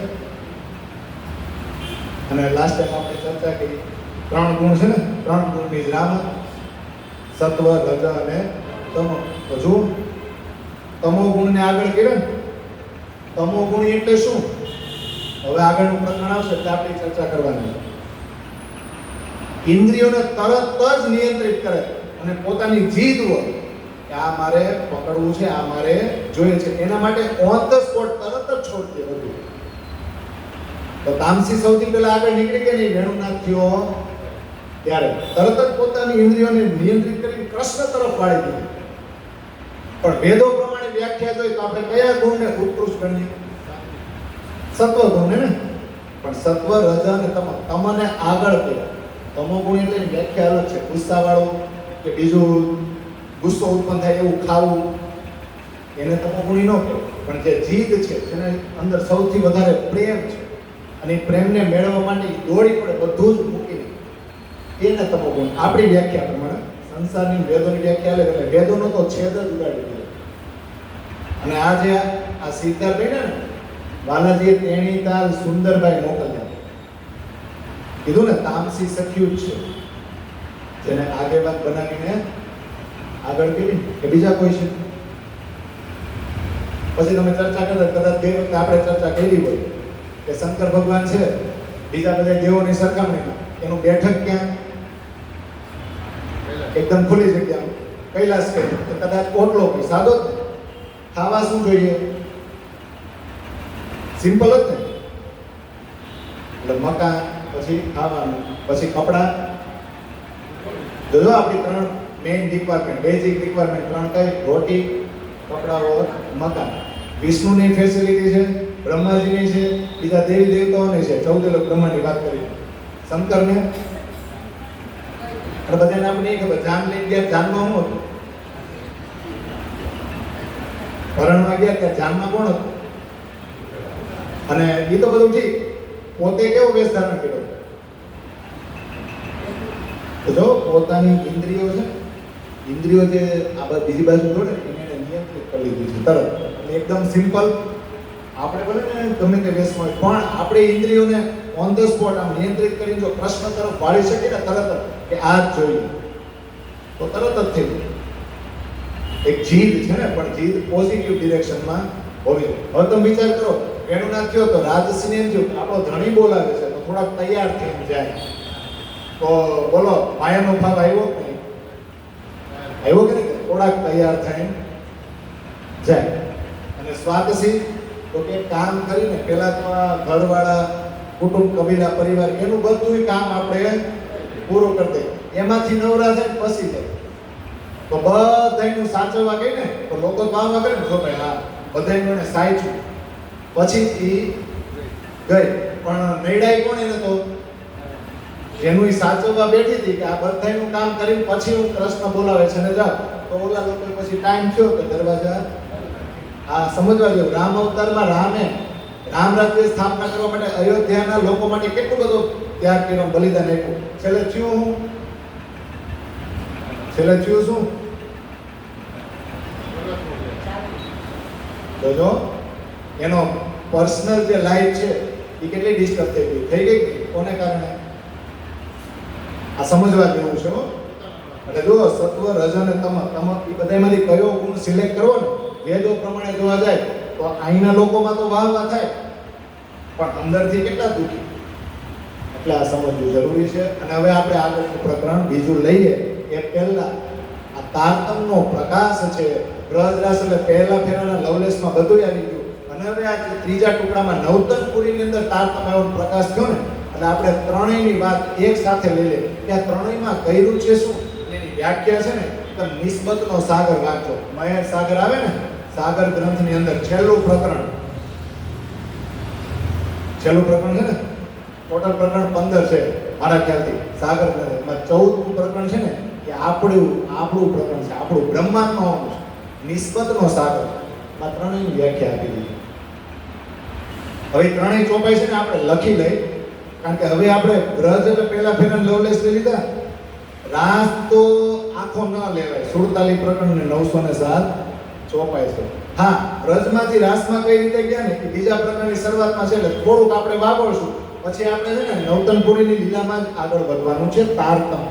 અને લાસ્ટ ટાઈમ આપણે ચર્ચા કરી 3 ગુણ છે ને, 3 ગુણની જ રામત સત્વ રજ અને તમો. હજુ તમો ગુણને આગળ કર્યો ને. તમો ગુણ એટલે શું? હવે આગળનું પ્રકરણ આવશે એટલે આપણે ચર્ચા કરવાની. ઇન્દ્રિયોને તરત જ નિયંત્રિત કરે અને પોતાની જીદ હોય કે આ મારે પકડવું છે, આ મારે જોઈએ છે, એના માટે ઓન ધ સ્પોટ તરત જ છોડી દે બધું. તો તામસી સૌથી પહેલા આગળ નીકળી કે નહીં વેણુનાથ થયો ત્યારે તરત જ પોતાની ઇન્દ્રિયોને નિયંત્રિત કરી કૃષ્ણ તરફ વાળી દીધી. પણ વેદો પ્રમાણે વ્યાખ્યા જોઈ તો આપણે કયા ગુણને ઉત્કૃષ્ટ ગણીએ? સત્વ ગુણને ને. પણ સત્વ રજ અને તમને આગળ કર્યા. તમો ગુણ એટલે વ્યાખ્યા અલગ છે. ગુસ્સાવાળો કે બીજું ગુસ્સો ઉત્પન્ન થાય એવું ખાવું એને તમો ગુણી ન કહેવાય. પણ જે જીદ છે એને અંદર સૌથી વધારે પ્રેમ છે અને એ પ્રેમને મેળવવા માટે દોડી પડે બધું જ મૂકીને એને તમો ગુણ. આપણી વ્યાખ્યા પ્રમાણે સંસારની વેદોની વ્યાખ્યા અલગ એટલે વેદોનો તો છેદ જ ઉગાડી દીધો. અને આ જે આ સિદ્ધાર્થ બન્યા ને બાલાજીએ તેણી તાલ સુંદરભાઈ મોકલ્યા. કીધું ને તામસી સખ્યું જ છે જેને આગેવાન બનાવીને આગળ કરી કે બીજા કોઈ છે? પછી તમે ચર્ચા કરતા કદાચ ગઈ વખતે આપણે ચર્ચા કરી હોય કે શંકર ભગવાન છે બીજા બધા દેવોની સરખામણીમાં એનું બેઠક ક્યાં? એકદમ ખુલ્લી જગ્યા, કૈલાસ કે તો કદાચ ઓટલો કે સાદો જ ને. ખાવા શું જોઈએ? સિમ્પલ જ ને. એટલે મકાન, પછી ખાવાનું, પછી કપડાં. જોજો આપણી 3 મેઇન રિક્વાયરમેન્ટ, બેઝિક રિક્વાયરમેન્ટ 3 કઈ? રોટી, કપડાં ઓર મકાન. વિષ્ણુની ફેસિલિટી છે, બ્રહ્માજીની છે, બીજા દેવી દેવતાઓની છે. 14 લોક બ્રહ્માંડની વાત કરી. શંકરને અને બધાને આપણે ખબર, જાન લઈને ગયા, જાનમાં શું હતું? પરણવા ગયા ત્યાં જાનમાં કોણ હતું? અને એ તો બધું ઠીક, પોતે કેવો વેશ ધારણ કર્યો? તો જો પોતાની ઇન્દ્રિયો છે, ઇન્દ્રિયો જે આ બીજી બાજુ જોડે એને નિયંત્રિત કરી લીધી છે તરત. એટલે એકદમ સિમ્પલ. આપણે બોલે ને ગમે તે વેશમાં હોય, પણ આપણે ઇન્દ્રિયોને ઓન ધ સ્પોટ આમ નિયંત્રિત કરીને જો કૃષ્ણ તરફ વાળી શકીએ ને તરત જ કે આ જ જોઈએ તો તરત જ થઈ જાય. એક જીદ છે ને, પણ જીદ પોઝિટિવ ડિરેક્શનમાં હોવી જોઈએ. હવે તમે વિચાર કરો, એનું ના થયો તો રાજસિંહ એમ થયું આપણો ધણી બોલાવે છે તો થોડાક તૈયાર થઈને જાય, તો બોલો માયાનો ભાવ આવ્યો કે નહીં? આવ્યો કે નહીં? થોડાક તૈયાર થઈને જાય. અને સ્વાતસિંહ તો કે કામ કરીને પહેલા તો આ ઘરવાળા, કુટુંબ, કબીલા, પરિવાર એનું બધું કામ આપણે પૂરું કરી દઈએ. એમાંથી નવરા થાય પછી જાય તો બધાયનું સાચવવા ગઈ ને તો લોકો કામમાં કરે ને, જો ભાઈ હા બધાયનું એને સાચું પછી ગઈ. પણ નૈડાઈ કોણ? એને તો જેનું ઈ સાચવવા બેઠી હતી કે આ બધાયનું કામ કરીને પછી હું કૃષ્ણ બોલાવે છે ને જાવ, તો ઓલા લોકો પછી ટાઈમ થયો કે દરવાજા આ સમજવા જેવું. રામ અવતારમાં રામે રામ રાજ્ય સ્થાપના કરવા માટે અયોધ્યાના લોકો માટે કેટલું બધું ત્યાગ કર્યો, બલિદાન આપ્યું. છેલ્લે થયું શું? જોજો એનો પર્સનલ જે લાઈફ છે એ કેટલી ડિસ્ટર્બ થઈ ગઈ. કોને કારણે? આ સમજવા જેવું છે. એટલે જો સત્વ, રજ અને તમ એ બધામાંથી કયો ગુણ સિલેક્ટ કરવો ને વેદો પ્રમાણે જોવા જાય તો અહીંના લોકોમાં તો વાહ થાય, પણ અંદરથી કેટલા દુઃખી. એટલે આ સમજવું જરૂરી છે. અને હવે આપણે આગળનું પ્રકરણ બીજું લઈએ એ પહેલા આ તારતમનો પ્રકાશ છે. બ્રજરાસ એટલે પહેલા ફેરાના લવલેસમાં બધું આવી ગયું. અને હવે આ ત્રીજા ટુકડામાં નવતનપુરીની અંદર તારતમ એવો પ્રકાશ થયો ને, એટલે આપણે ત્રણેયની વાત એક સાથે લઈ લઈએ કે આ ત્રણેયમાં કર્યું છે શું એની વ્યાખ્યા છે ને તો નિસ્બતનો સાગર વાંચો. મહેર સાગર આવે ને, સાગર ગ્રંથની અંદર છેલ્લું પ્રકરણ છે ને, ટોટલ પ્રકરણ 15 છે મારા ખ્યાલથી. સાગર ગ્રંથમાં 14મું પ્રકરણ છે ને કે આપણું પ્રકરણ છે, આપણું બ્રહ્માંડનો અંશ, નિસ્બતનો સાગર. આ ત્રણેયની વ્યાખ્યા આપી દીધી. હવે ત્રણેય ચોપાઈ છે ને આપણે લખી લઈ, કારણ કે હવે આપણે બ્રજ એટલે પહેલા ફેરા લવલેસ લઈ લીધા. રાસ તો આખો ન લેવાય. 47 પ્રકરણ ને 907 ચોપાઈ છે. હા, બ્રજમાંથી રાસમાં કઈ રીતે ગયા ને એ બીજા પ્રકરણની શરૂઆતમાં છે, એટલે થોડુંક આપણે વાપરશું. પછી આપણે છે ને નવતનપુરીની લીલામાં જ આગળ વધવાનું છે તારતમ.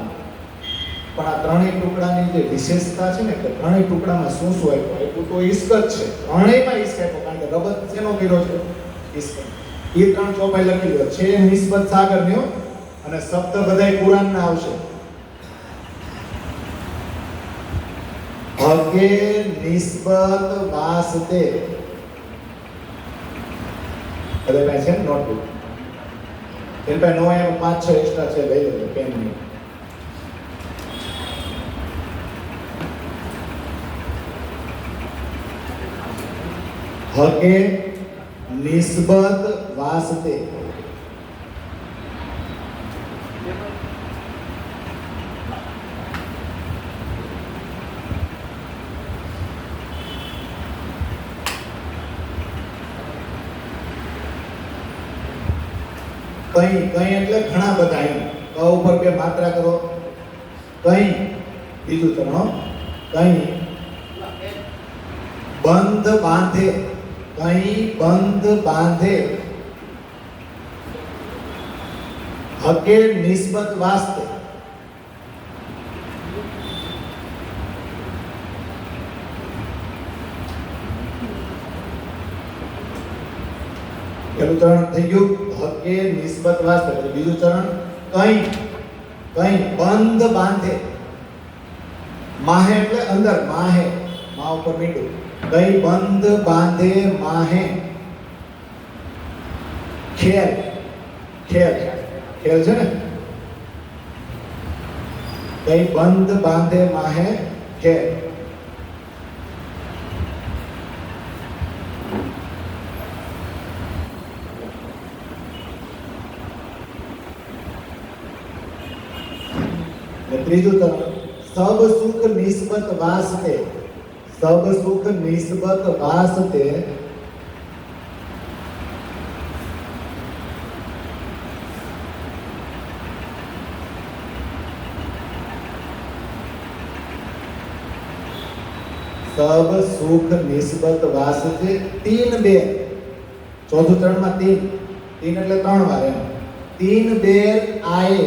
પણ આ ત્રણેય ટુકડાની જે વિશેષતા છે ને કે ત્રણેય ટુકડામાં શું શું આપ્યું તો ઈશ્ક જ છે. ત્રણેયમાં ઈશ્ક આપ્યો, કારણ કે રબત શેનો કર્યો છે? ઈશ્ક. એ 3 ચોપાઈ લખી લો છે નિસ્બત સાગરનો. અને શબ્દ બધાય કુરાનના આવશે. હકે નિસ્બત વાસ્તે. અરે ભાઈ છે નોટબુક એની પાસે નો એમ 5-6 એક્સ્ટ્રા છે, લઈ લેજો પેનની. હકે નિસ્બત વાસ્તે. કઈ કઈ એટલે ઘણા બધા. એમ ક ઉપર 2 માત્રા કરો. કઈ બીજું ચરણો. કઈ બંધ બાંધે. કઈ બંધ બાંધે. હકે નિસ્બત વાસ્તે. પહેલું ચરણ થઈ ગયું હકે નિસ્બત વાસ્તે. પછી બીજું ચરણ કઈ કઈ બંધ બાંધે. માહે એટલે અંદર, માહે મા ઉપર મીંડું. કઈ બંધ બાંધે માહે. ખેલ ખેલ ખેલ છે ને. કઈ બંધ બાંધે માહે ખેલ. ત્રીજું ચરણ સબ સુખ નિસ્બત વાસ્તે. સબ સુખ નિસ્બત વાસ્તે. सब सुख निस्बत वास्ते तीन बेर. चौथું ચરણમાં तीन तीन એટલે ત્રણ વાર એમ. तीन बेर आए.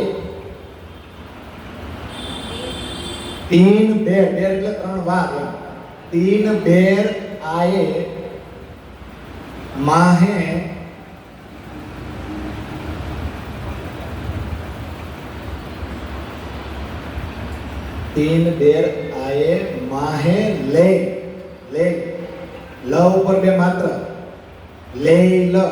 तीन बेर बेर એટલે ત્રણ વાર એમ. तीन बेर आए माहे तीन बेर आए माहे ले. ले ल ઉપર બે માત્ર ले ल.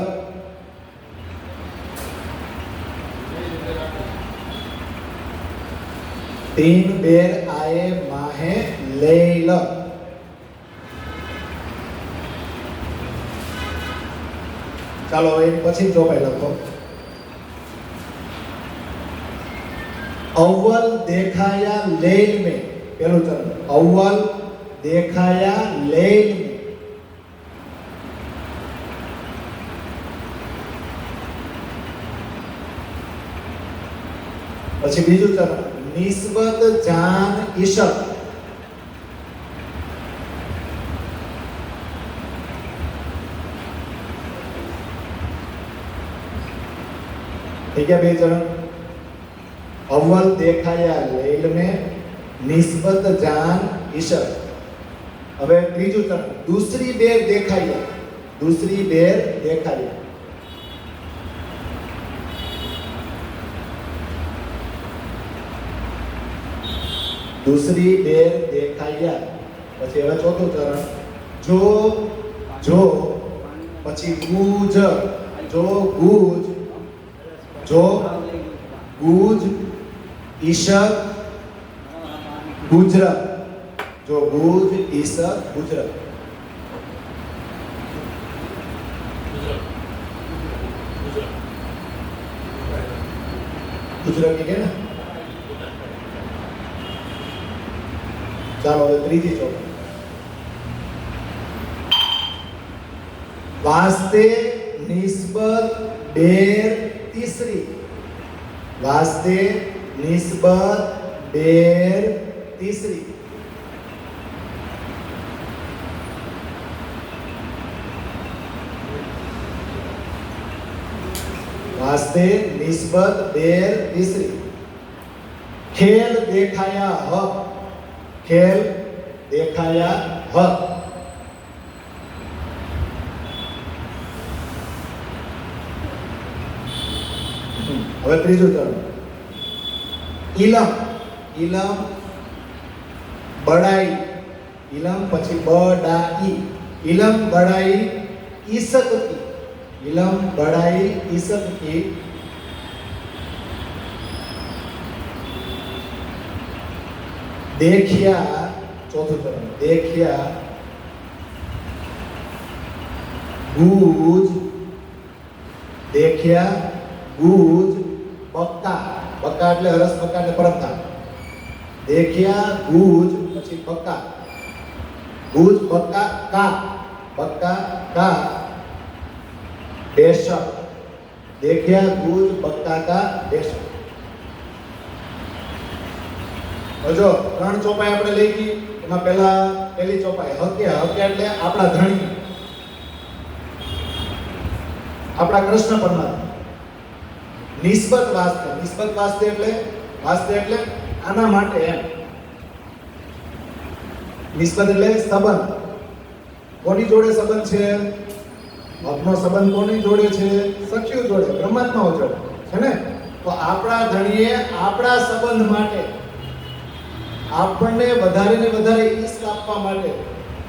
तीन बेर आए माहे ले ल. ચાલો હવે પછી ચોપાઈ લખો. अव्वल देखाया लेल में. પહેલું ચરણ अव्वल देखाया लेल में. પછી બીજું ચરણ નિસ્બત જાન ઈશક. ठीक है बे चरण. अव्वल देखाया लेल में निस्बत जान ईशक. હવે ત્રીજું ચરણ दूसरी बेर देखाया. दूसरी बेर देखाया. दूसरी बेर देखाया. પછી હવે ચોથું ચરણ જો જો પછી ગુજ. જો ગુજ जो गुज ईशक गुजर. जो गुज ईशक गुजर. गुजर की ना. ચાલો હવે ત્રીજી ચોપાઈ. વાસ્તે નિસ્બત બેર तीसरी. वास्ते निस्बत बेर तीसरी. वास्ते निस्बत बेर तीसरी. खेल देखाया हक. खेल देखाया हक. હવે ત્રીજું ચરણ ઇલમ. ઇલમ બડાઈ. ઇલમ પછી બડાઈ. ઇલમ બડાઈ ઈસક की. इलम बड़ाई ईसक की. देखिया. चौथुं चरण देखिया गूज. देखिया गूज बक्का. बक्का એટલે હરસ બક્કા એટલે પરમતા. देखिया गूज પછી બક્કા. गूज बक्का का. बक्का का बेशक. देखिया गूज बक्का का बेशक. જો ત્રણ ચોપાઈ આપણે લઈ ગઈ. એમાં પહેલી ચોપાઈ હકે. હકે એટલે આપણા ધણી, આપણા કૃષ્ણ પરમાત્મા. નિસ્બત વાસ્તે. નિસ્બત વાસ્તે એટલે આના માટે એમ. નિસ્બત એટલે સંબંધ. કોની જોડે સંબંધ છે? હકનો સંબંધ કોની જોડે છે? સખીઓ જોડે, બ્રહ્માત્માઓ જોડે છે ને. તો આપણા ધણીએ આપણા સંબંધ માટે આપણને વધારે ને વધારે ઈશ્ક આપવા માટે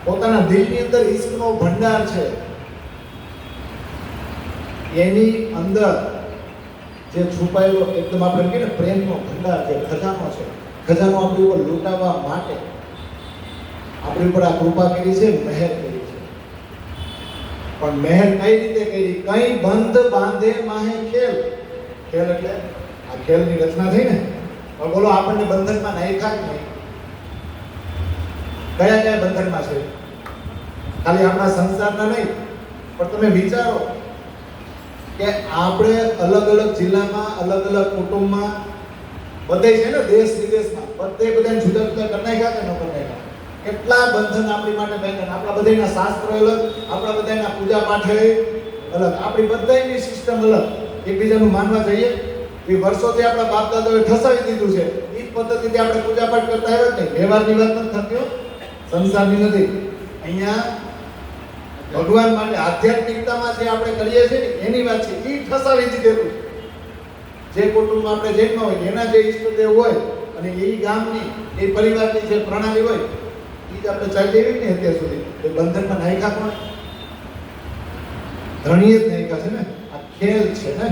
પોતાના દિલની અંદર ઈશ્કનો ભંડાર છે, એની અંદર જે છુપાયેલો એકદમ આપણે કહીએ ને પ્રેમનો ભંડાર છે, ખજાનો છે, ખજાનો આપણી ઉપર લૂંટાવવા માટે આપણી ઉપર આ કૃપા કરી છે, મહેર કરી છે. પણ મહેર કઈ રીતે કરી? કઈ બંધ બાંધે માહે ખેલ. ખેલ એટલે આ ખેલની રચના થઈ ને. પણ બોલો આપણને બંધનમાં નાખ્યા જ નહીં. કયા કયા બંધનમાં છે? ખાલી આપણા સંસારના નહીં, પણ તમે વિચારો કે આપણે અલગ અલગ જિલ્લામાં, અલગ અલગ કુટુંબમાં, બધે છે ને દેશ વિદેશમાં, બધાને જુદા જુદા કરી નાખ્યા કે ન કરી નાખ્યા? કેટલા બંધન આપણી માટે બાંધ્યા. આપણા બધાના શાસ્ત્રો અલગ, આપણા બધાના પૂજા પાઠ અલગ, આપણી બધાની સિસ્ટમ અલગ. એકબીજાનું માનવા જઈએ એ વર્ષોથી આપણા બાપ દાદાઓએ ઠસાવી દીધું છે. એ પદ્ધતિથી આપણે પૂજા પાઠ કરતા આવ્યા જ નહીં. વ્યવહારની વાત નથી થતી, સંસારની નથી. અહીંયા ભગવાન માટે આધ્યાત્મિકતામાં જે આપણે કરીએ છીએ એની વાત છે. એ ઠસાવી દીધેલું. જે કુટુંબમાં આપણે જન્મ હોય એના જે ઈષ્ટદેવ હોય અને એ ગામની એ પરિવારની જે પ્રણાલી હોય એ જ આપણે ચાલી એવી ને અત્યાર સુધી. એ બંધનમાં નાખ્યા કોણ? ધણીએ જ નાખ્યા છે ને. આ ખેલ છે ને.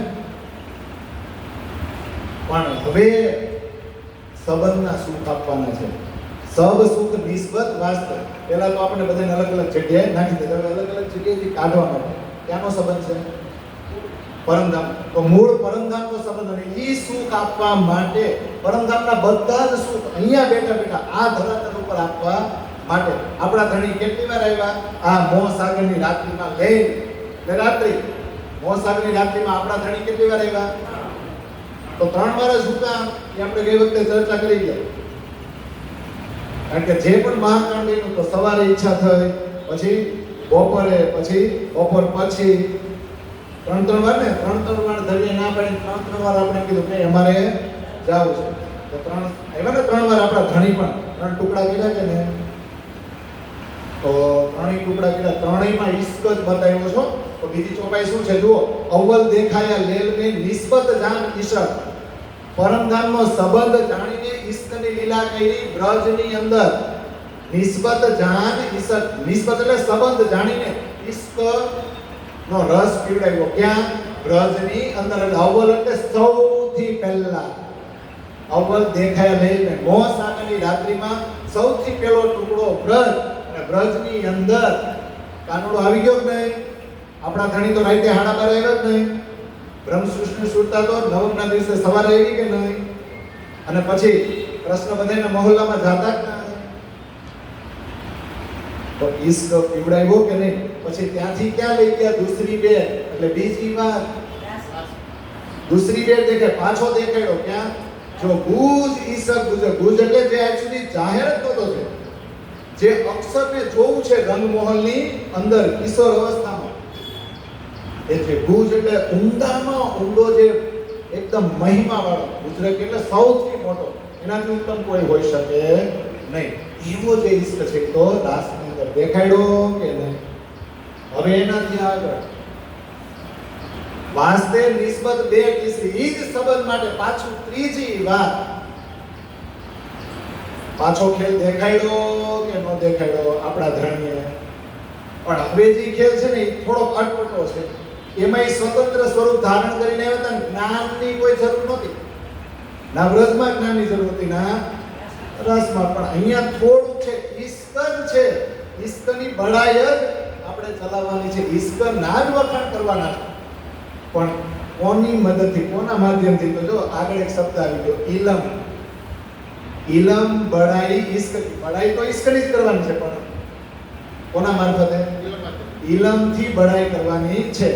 પણ હવે સંબંધના સુખ આપવાના છે. સબ સુખ નિસ્બત વાસ્તવ. પહેલા તો આપણે બધાને અલગ અલગ જગ્યાએ નાખી દીધા. અલગ અલગ જગ્યાએથી કાઢવાનો. ત્યાંનો સંબંધ છે પરમધામ. તો મૂળ પરમધામનો સંબંધ. અને એ સુખ આપવા માટે પરમધામના બધા જ સુખ અહીંયા બેઠા બેઠા આ ધરાતલ ઉપર આપવા માટે આપણા ધણી કેટલી વાર આવ્યા? આ મોહ સાગરની રાત્રિમાં લઈને રાત્રિ મોહ સાગરની રાત્રિમાં આપણા ધણી કેટલી વાર આવ્યા? તો 3 વાર જ હુકા. એ આપણે ગઈ વખતે ચર્ચા કરી ગયા. કારણ કે જે પણ મહાકાંડીનું તો સવારે ઈચ્છા થઈ, પછી બપોરે, પછી બપોર પછી 3 વાર ને 3 વાર ધરીએ ના પાડી 3 વાર આપણે કીધું કે અમારે જાવું છે. તો 3 આવ્યા ને 3 વાર આપણા ધણી પણ 3 ટુકડા કર્યા કે ને. તો 3 ટુકડા કર્યા. ત્રણેયમાં ઈશ્ક જ બતાવ્યો છો. તો બીજી ચોપાઈ શું છે જુઓ. અવ્વલ દેખાયા લેલ ને નિસ્બત જાન ઈશક. પરમધામનો સંબંધ જાણીને ઈશ્કની લીલા કરી બ્રજની અંદર. નિસ્બત જાન ઈશક. નિસ્બત એટલે સંબંધ જાણીને ઈશ્ક નો રસ પીવડાવ્યો. ક્યાં? બ્રજની અંદર. અવ્વલ એટલે સૌથી પહેલા. અવ્વલ દેખાયા લઈને મોહ સાગરની રાત્રિમાં સૌથી પહેલો ટુકડો બ્રજ. અને બ્રજની અંદર કાનુડો આવી ગયો કે નહીં? આપણા ધણી તો રાતે 12:30 આવ્યો જ નહીં. બ્રહ્મ સૃષ્ટિ સુરતા તો નવમના દિવસે સવારે આવી કે નહીં? અને પછી કૃષ્ણ બધાના મહોલ્લામાં જાતા જ ના. તો ઈશ્ક પીવડાવ્યો કે નહીં? પછી ત્યાંથી ક્યાં લઈ ગયા? દૂસરી બે. એટલે બીજી વાત દૂસરી બે દેખે પાછો દેખાડ્યો. ક્યાં? જો ગુજ ઈશ્ક ગુજ. ગુજ એટલે જે આજ સુધી જાહેર જ નહોતો છે, જે અક્ષરને જોવું છે રંગમોહલની અંદર કિશોર અવસ્થામાં. એટલે ગુજ એટલે ઊંડામાં ઊંડો જે એકદમ મહિમા વાળો. ગુજરાત એટલે સૌથી મોટો. એનાથી ઉત્તમ કોઈ હોઈ શકે નહીં. એવો જે ઈશ્ક છે તો રાસની અંદર દેખાડ્યો કે નહીં? હવે એનાથી આગળ વાસ્તે નિસ્બત બે તીસરી. ઈ જ સંબંધ માટે પાછું ત્રીજી વાત. પાછો ખેલ દેખાડ્યો કે ન દેખાડ્યો આપણા ધણીએ? પણ હવે જે ખેલ છે ને એ થોડો અટપટો છે. એમાં સ્વતંત્ર સ્વરૂપ ધારણ કરીને આવ્યા હતા. જ્ઞાનની કોઈ જરૂર નહોતી. ના વ્રજમાં જ્ઞાનની જરૂર હતી, ના રસમાં. પણ અહીંયા થોડું છે. ઈશ્ક છે. ઈશ્કની બળાઈ જ આપણે ચલાવવાની છે. ઈશ્ક ના જ વખાણ કરવાના છે. પણ કોની મદદથી, કોના માધ્યમથી? તો જો આગળ એક શબ્દ આવી ગયો, ઇલમ. ઇલમ બળાઈ ઈશ્ક. બળાઈ તો ઈશ્કની જ કરવાની છે, પણ કોના મારફતે? ઇલમથી બળાઈ કરવાની છે.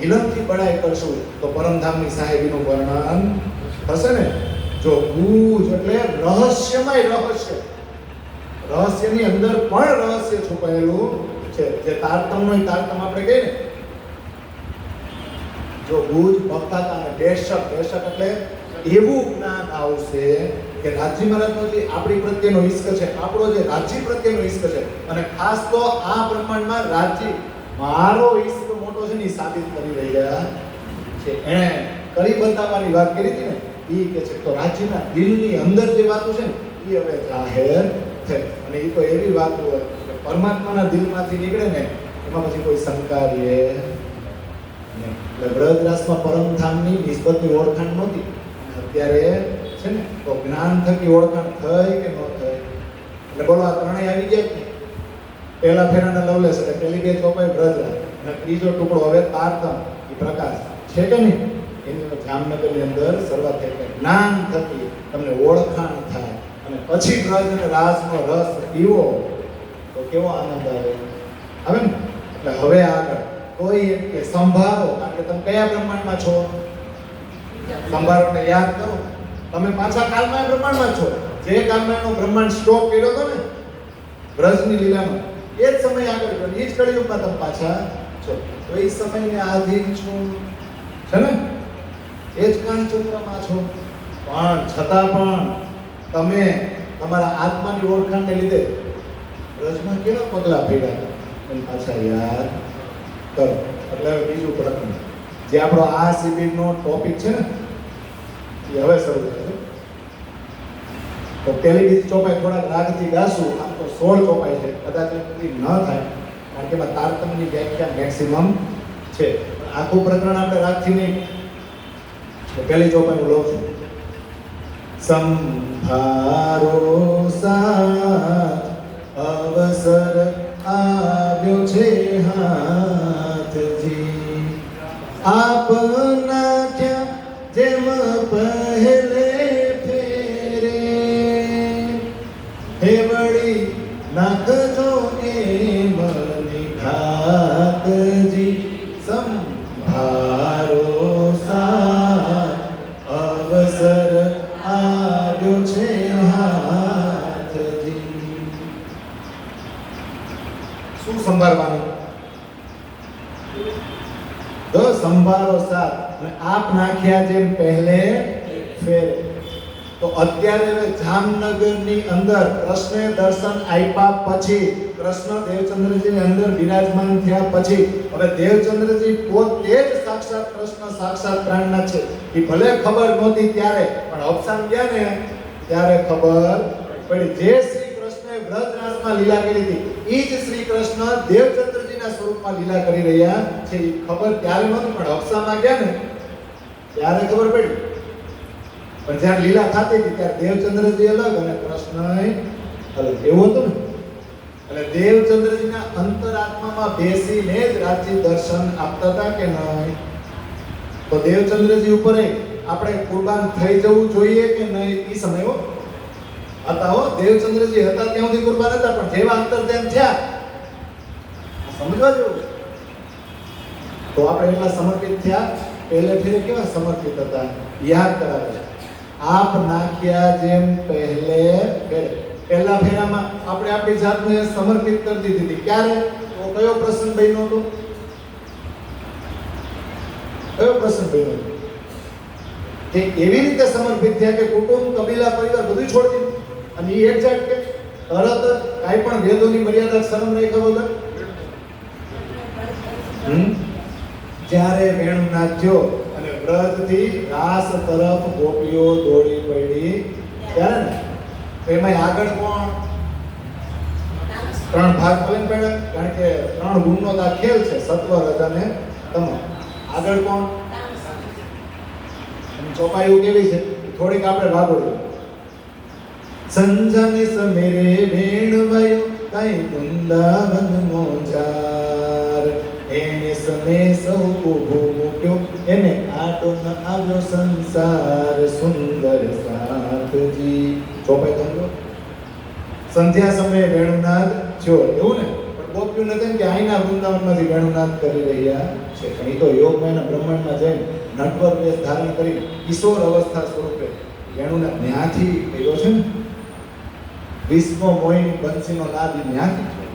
ઇલમથી બળાઈ કરશું તો પરમધામની સાહેબીનું વર્ણન થશે ને. જો ગુજ એટલે રહસ્યમય રહસ્ય. રહસ્યની અંદર પણ રહસ્ય છુપાયેલું છે. જે તારતમનો તારતમ આપણે કહીએ ને. જો ગુજ ભક્તાતા અને દેશક. દેશક એટલે એવું જ્ઞાન આવશે કે રાજ્ય મહારાજનો જે આપણી પ્રત્યેનો ઈશ્ક છે, આપણો જે રાજ્ય પ્રત્યેનો ઈશ્ક છે, અને ખાસ તો આ બ્રહ્માંડમાં રાજ્ય મારો ઈશ્ક મોટો ખોટો છે ને એ સાબિત કરી રહ્યા છે. એણે કરી બતાવવાની વાત કરી હતી ને એ કે છે તો રાજ્યના દિલની અંદર જે વાતો છે ને એ હવે જાહેર થઈ. અને એ તો એવી વાતો હોય કે પરમાત્માના દિલમાંથી નીકળે ને એમાં પછી કોઈ શંકા રહે નહીં. એટલે બ્રહ્મરાસમાં પરમધામની નિસ્બતની ઓળખાણ નહોતી. અત્યારે છે ને તો જ્ઞાન થકી ઓળખાણ થઈ કે ન થઈ. એટલે બોલો આ ત્રણેય આવી ગયા ને. પહેલા ફેરાના લવલેસ એટલે પહેલી બે ચોપાઈ બ્રહ્મરાસ અને ત્રીજો ટુકડો હવે તારતમ એ પ્રકાશ છે કે નહીં. એની જામનગરની અંદર શરૂઆત થઈ કે જ્ઞાન થકી તમને ઓળખાણ થાય અને પછી બ્રજ અને રાસનો રસ પીવો તો કેવો આનંદ આવે આવે ને. એટલે હવે આગળ કોઈ એમ કે સંભાળો કારણ કે તમે કયા બ્રહ્માંડમાં છો. સંભાળો એટલે યાદ કરો તમે પાછા કાલમાં બ્રહ્માંડમાં છો. જે કાલમાં એનો બ્રહ્માંડ સ્ટોપ કર્યો હતો ને બ્રજની લીલામાં એ જ સમય આગળ ગયો. એ જ કળિયુગમાં તમે પાછા છો. તો એ સમયને આધીન છું છે ને. એ જ કાળચક્રમાં છો. પણ છતાં પણ તમે તમારા આત્માની ઓળખાણને લીધે બ્રજમાં કેવા પગલા ભેગા એને પાછા યાદ કરો. એટલે બીજું પ્રકરણ જે આપણો આ શિબિરનો ટોપિક છે ને એ હવે શરૂ થાય છે. તો પહેલી બીજી ચોપાઈ થોડાક રાગથી ગાશું. આમ તો 16 ચોપાઈ છે. કદાચ બધી ન થાય કારણ કે એમાં તારતમની વ્યાખ્યા મેક્સિમમ છે. આખું પ્રકરણ આપણે રાગથી નહીં. તો પહેલી ચોપાઈ હું લઉં છું. સંભારો સાથ અવસર આવ્યો છે હાથજી આપના ક્યાં જેમ પહેલે ફેરે હે વળી નાખજો એ મની ઘાતજી સંભારો સાથ અવસર આવ્યો છે હાથજી. શું સંભાળવાનું? તો સંભાળો સાથ આપ નાખ્યા જેમ પહેલે ફેર. તો અત્યારે હવે જામનગરની અંદર કૃષ્ણ દર્શન આપ્યા પછી કૃષ્ણ દેવચંદ્રજીની અંદર બિરાજમાન થયા પછી હવે દેવચંદ્રજી પોતે જ સાક્ષાત કૃષ્ણ સાક્ષાત પ્રાણનાથ છે. એ ભલે ખબર નહોતી ત્યારે પણ અવસાન ગયા ને ત્યારે ખબર પડી. જે શ્રી કૃષ્ણએ બ્રજરાસમાં લીલા કરી હતી એ જ શ્રી કૃષ્ણ દેવચંદ્રજીના સ્વરૂપમાં લીલા કરી રહ્યા છે. એ ખબર ત્યારે નહોતી પણ અવસાનમાં ગયા ને ત્યારે ખબર પડી. પણ જ્યારે લીલા થતી હતી ત્યારે દેવચંદ્રજી અલગ અને કૃષ્ણ અલગ એવું હતું ને. એટલે દેવચંદ્રજીના અંતરાત્મામાં બેસીને જ રાજ્ય દર્શન આપતા હતા કે નહીં. તો દેવચંદ્રજી ઉપર આપણે કુરબાન થઈ જવું જોઈએ કે નહીં એ સમયો હતા. હો દેવચંદ્રજી હતા ત્યાં સુધી કુરબાન હતા પણ જેવા અંતર્ધ્યાન થયા સમજવા જેવું. તો આપણે એટલા સમર્પિત થયા. પહેલે ફેરે કેવા સમર્પિત હતા યાદ કરાવે. આપ નાખ્યા જેમ પહેલે ફેરે. પહેલા ફેરામાં આપણે આપણી જાતને સમર્પિત કરી દીધી હતી. ક્યારે? તો કયો પ્રસંગ બન્યો હતો? કયો પ્રસંગ બન્યો હતો? કે એવી રીતે સમર્પિત થયા કે કુટુંબ કબીલા પરિવાર બધું છોડી દીધું. અને એ એક્ઝેક્ટ કે તરત કાંઈ પણ વેદોની મર્યાદા શરમ નહીં ખબર વગર જ્યારે વેણુ નાચ્યો અને વ્રતથી રાસ તરફ ગોપીઓ દોડી પડી ત્યારે ને એમાં આગળ કોણ? 3 ભાગ ભલે પડ્યા કારણ કે 3 ગુણનો આ ખેલ છે સત્વ રજ અને તમ. આગળ કોણ? ચોપાઈ કેવી છે થોડીક આપણે વાગોડી. સંજાને સમેરે વેણવાયો કઈ વૃંદાવન મોજાર એને સમે સૌ ઉભો મૂક્યો એને આટો ન આવ્યો સંસાર સુંદર સાથજી. ચોપાઈ સમજો. સંધ્યા સમયે વેણુનાદ થયો એવું ને. પણ ગોપ્યું નથી કે અહીંના વૃંદાવનમાંથી વેણુનાદ કરી રહ્યા છે. પણ એ તો યોગમયના બ્રહ્માંડમાં જઈને નટવર વેશ ધારણ કરી કિશોર અવસ્થા સ્વરૂપે વેણુનાદ ન્યાથી કર્યો છે ને. વિશ્વ મોહિની બંસીનો નાદ ન્યાથી થયો.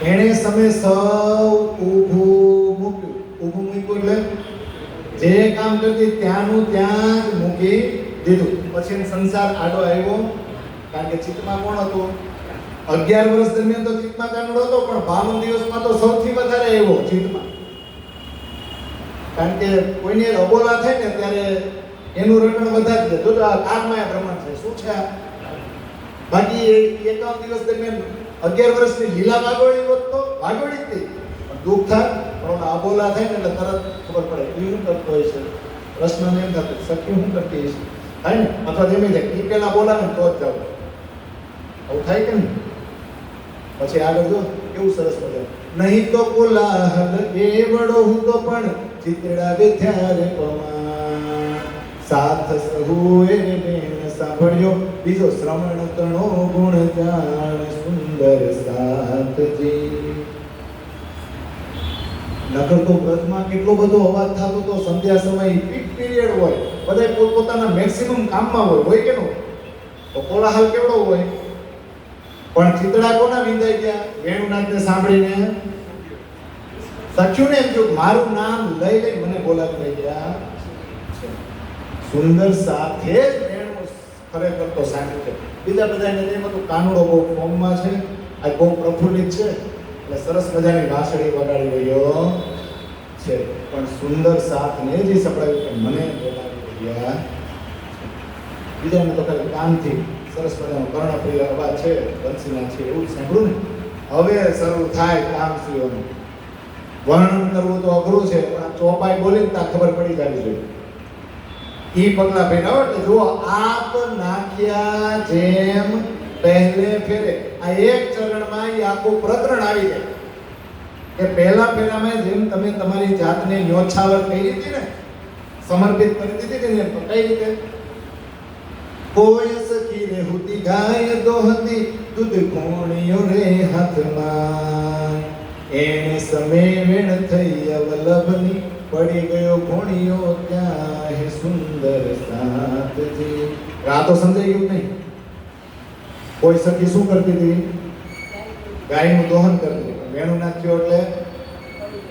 એણે સમય સૌ ઊભું મૂક્યું. ઊભું મૂક્યું એટલે જે કામ કરતી ત્યાંનું ત્યાં જ મૂકી દીધું. પછી સંસાર આડો આવ્યો કારણ કે ચિત્તમાં કોણ હતું? 11 વર્ષ દરમિયાન તો ચિત્તમાં કાનુડો હતો, પણ 52 દિવસમાં તો સૌથી વધારે આવ્યો ચિત્તમાં. કારણ કે કોઈને અબોલા થાય ને ત્યારે એનું રટણ વધારે છે. તો આ કાગમાયા પ્રમાણ છે. શું છે આ? બાકી 51 દિવસ દરમિયાન 11 વર્ષની લીલા વાગોળી હોત તો વાગોળી જ થઈ. પણ દુઃખ થાય, પણ અબોલા થાય ને એટલે તરત ખબર પડે એ શું કરતો હોય છે. પ્રશ્ન એમ થતો સખી શું કરતી હશે, થાય ને? અથવા તો એમ થાય એ પેલા બોલાવે ને તો જ જાવ. આવું થાય કે નહીં? પછી આગળ જો કેવું સરસ મજા. નહીં તો કોલાહલ એવડો હું તો પણ ચિતડા બેઠ્યારે પમા સાથ સહુએ બેન સાંભળ્યો બીજો શ્રવણ તણો ગુણ જાણ સુંદર સાથજી. નકર તો વ્રતમાં કેટલો બધો અવાજ થતો તો સંધ્યા સમય પીક પીરિયડ હોય, બધા પોતપોતાના મેક્સિમમ કામમાં હોય કે ન હોય? તો કોલાહલ કેવડો હોય. પણ ચિતડા કોના વિંદાઈ ગયા? વેણુનાથને સાંભળીને સખ્યુને એમ થયું મારું નામ લઈ લઈ મને બોલાવી ગયા. સુંદર સાથે જ વેણુ ખરેખર તો સાંભળ્યું છે. બીજા બધાને એમ હતું કાનુડો બહુ ફોર્મમાં છે, આ બહુ પ્રફુલ્લિત છે એટલે સરસ મજાની વાંસળી વગાડી રહ્યો છે. પણ સુંદર સાથને જ સંભળાવ્યું કે મને બોલાવી ગયા. બીજાને તો ખાલી કાનથી સરસ મજાનો કર્ણપ્રિય અવાજ છે, બંસીના છે એવું સાંભળ્યું ને. હવે શરૂ થાય કામસીઓનું વર્ણન કરવું તો અઘરું છે, પણ આ ચોપાઈ બોલીને ત્યાં ખબર પડી જવી જોઈએ. ઈ પગલા ભેગા એટલે જુઓ, આપ નાખ્યા જેમ પહેલે ફેરે. આ એક ચરણમાં ઈ આખું પ્રકરણ આવી જાય કે પહેલા ફેરામાં જેમ તમે તમારી જાતને ન્યોછાવર કરી હતી ને, સમર્પિત કરી દીધી ને, કઈ રીતે? કોઈ સખી રે હુતી ગાય દોહતી દૂધ કોણિયો રે હાથમાં એને સમે વેણ થઈ અવલભની પડી ગયો કોણિયો ત્યાં હે સુંદર સાથજી. આ તો સમજાઈ ગયું નહીં? કોઈ સખી શું કરતી હતી? ગાયનું દોહન કરતી હતી. વેણું નાખ્યો એટલે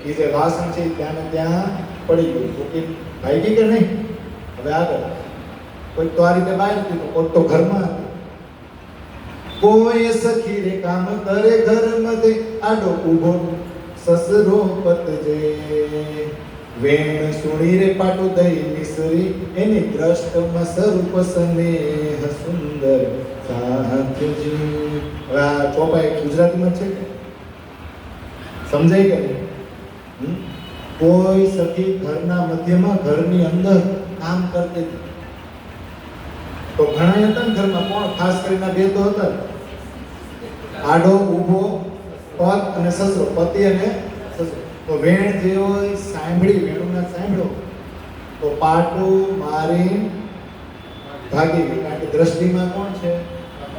એ જે વાસણ છે ત્યાં ને ત્યાં પડી ગયું. તો કે ભાગી કે નહીં? હવે આગળ કોઈ તો આ રીતે બહાર હતી, કોઈ તો ઘરમાં હતી. કોઈ સખી રે કામ કરે ઘર મધે આડો ઊભો સસરો પતજે વેણ સુણી રે પાટુ દઈ મિસરી એની દ્રષ્ટમાં સ્વરૂપ સ્નેહ સુંદર સાથજી. હવે આ ચોપાઈ ગુજરાતીમાં છે કે સમજાય કે નહીં? કોઈ સખી ઘરના મધ્યમાં ઘરની અંદર કામ કરતી હતી. તો ઘણા હતા ને ઘરમાં, કોણ ખાસ કરીને બે તો હતા, આડો ઊભો પગ અને સસરો, પતિ અને સસરો. તો વેણ જેવો સાંભળી, વેણુના સાંભળ્યો તો પાટું મારી ભાગી ગઈ. કારણ કે દ્રષ્ટિમાં કોણ છે?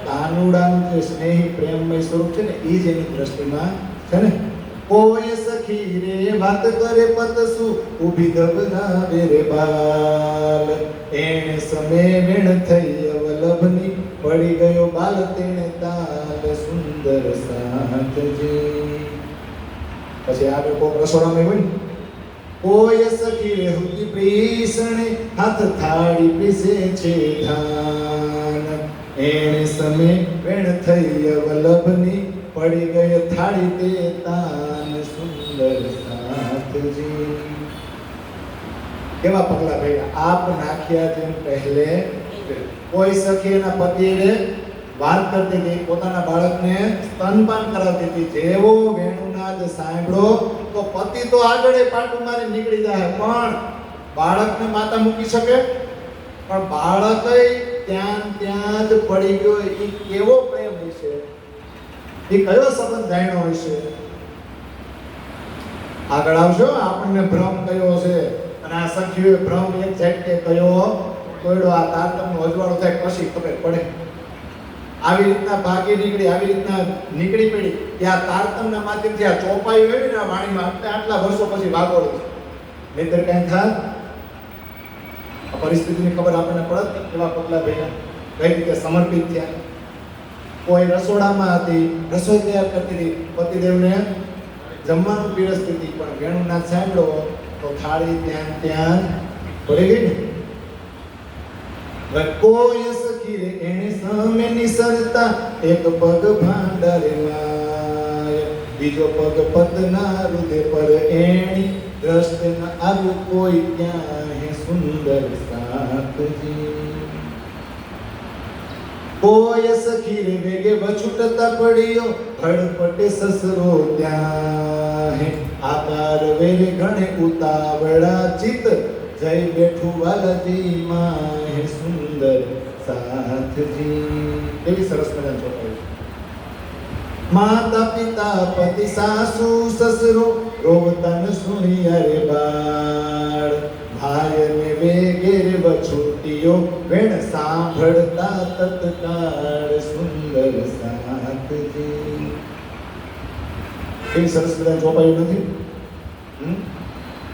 કાનુડાનું જે સ્નેહી પ્રેમમય સ્વરૂપ છે ને એ જ એની દ્રષ્ટિમાં છે ને. કોઈ સખી રે વાત કરે પતસુ ઊભી દબનાવે રે બાલ એને સમે વેણ થઈ અવલભની પડી ગયો બાલ તેને તાલ સુંદર સાથજી. પછી આગળ કોક રસોડામાં હોય ને, કોઈ સખી રે હુતી પ્રીસણે હાથ થાળી પીસે છે ધાન એને સમે વેણ થઈ અવલભની પડી ગઈ થાળી તે તાન સુંદર સાથજી. કેવા પગલા ભેગા? આપ નાખ્યા જેમ પહેલે. કોઈ સખી એના પતિને વાત કરતી હતી, પોતાના બાળકને સ્તનપાન કરાવતી હતી. જેવો વેણુનાદ સાંભળો તો પતિ તો આગળ પાટું મારી નીકળી જાય, પણ બાળકને માતા મૂકી શકે? પણ બાળક ત્યાં જ પડી ગયો. એ કેવો પ્રેમ હશે, એ કયો સંબંધ જાણ્યો હશે? આગળ આવશો. આપણને ભ્રમ કયો છે અને આ સખીઓએ ભ્રમ એક ઝટકે કયો કોયડો. આ તારતમનો અજવાળો થાય પછી ખબર પડે. આવી રીતના ભાગી નીકળી, આવી રીતના નીકળી પડી. ત્યાં તારતમના માધ્યમથી આ ચોપાઈ હોય ને આ વાણીમાં આટલા વર્ષો પછી વાગોળી છે. નહીતર કઈ થાય આ પરિસ્થિતિની ખબર આપણને પડત. એવા પગલા ભેગા કઈ રીતે સમર્પિત થયા. કોઈ રસોડામાં હતી, રસોઈ તૈયાર કરતી હતી, પતિદેવને જમવાનું પીરસતી હતી, પણ વેણુનાથ સાંભળો તો થાળી ત્યાં પડી ગઈ ને. કોઈ સખી રે એણે સામે નિસરતા એક પગ ભાંડરે માય, બીજો પગ પદના હૃદય પર એણી દ્રષ્ટ ન આવ્યું કોઈ ક્યાં હે સુંદર સાથજી. કોઈ સખી રે વેગે વછુટતા પડ્યો હડપટે સસરો ત્યાં હે, આકાર વેરે ઘણે ઉતાવળા ચિત જય બેઠું વાલાજી માં હે સુંદર સાથજી. એવી સરસ મજાની ચોપાઈ. માતા પિતા પતિ સાસુ સસરો રોવતન સુણી અરે બાળ, ભાઈ ને વેગે રે વછુટીયો વેણ સાંભળતા તત્કાળ સુંદર સાથજી. એવી સરસ મજાની ચોપાઈ નથી.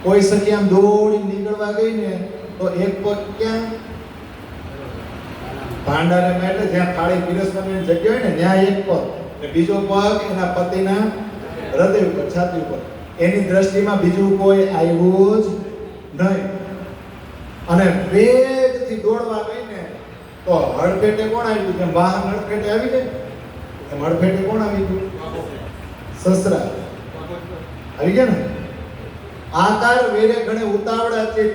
કોઈ સખી આમ દોડી નીકળવા ગઈ ને તો એક પગ ક્યાં ભાંડારામાં, એટલે જ્યાં થાળી પીરસવાની જગ્યા હોય ને ત્યાં એક પગ, ને બીજો પગ એના પતિના હૃદય ઉપર છાતી ઉપર. એની દ્રષ્ટિમાં બીજું કોઈ આવ્યું જ નહીં. અને વેગથી દોડવા ગઈ ને તો હડફેટે કોણ આવ્યું? જેમ વાહન હડફેટે આવી જાય એમ હડફેટે કોણ આવી ગયું? સસરા આવી ગયા ને. આકાર વેરે ઘણે ઉતાવળા ચિત,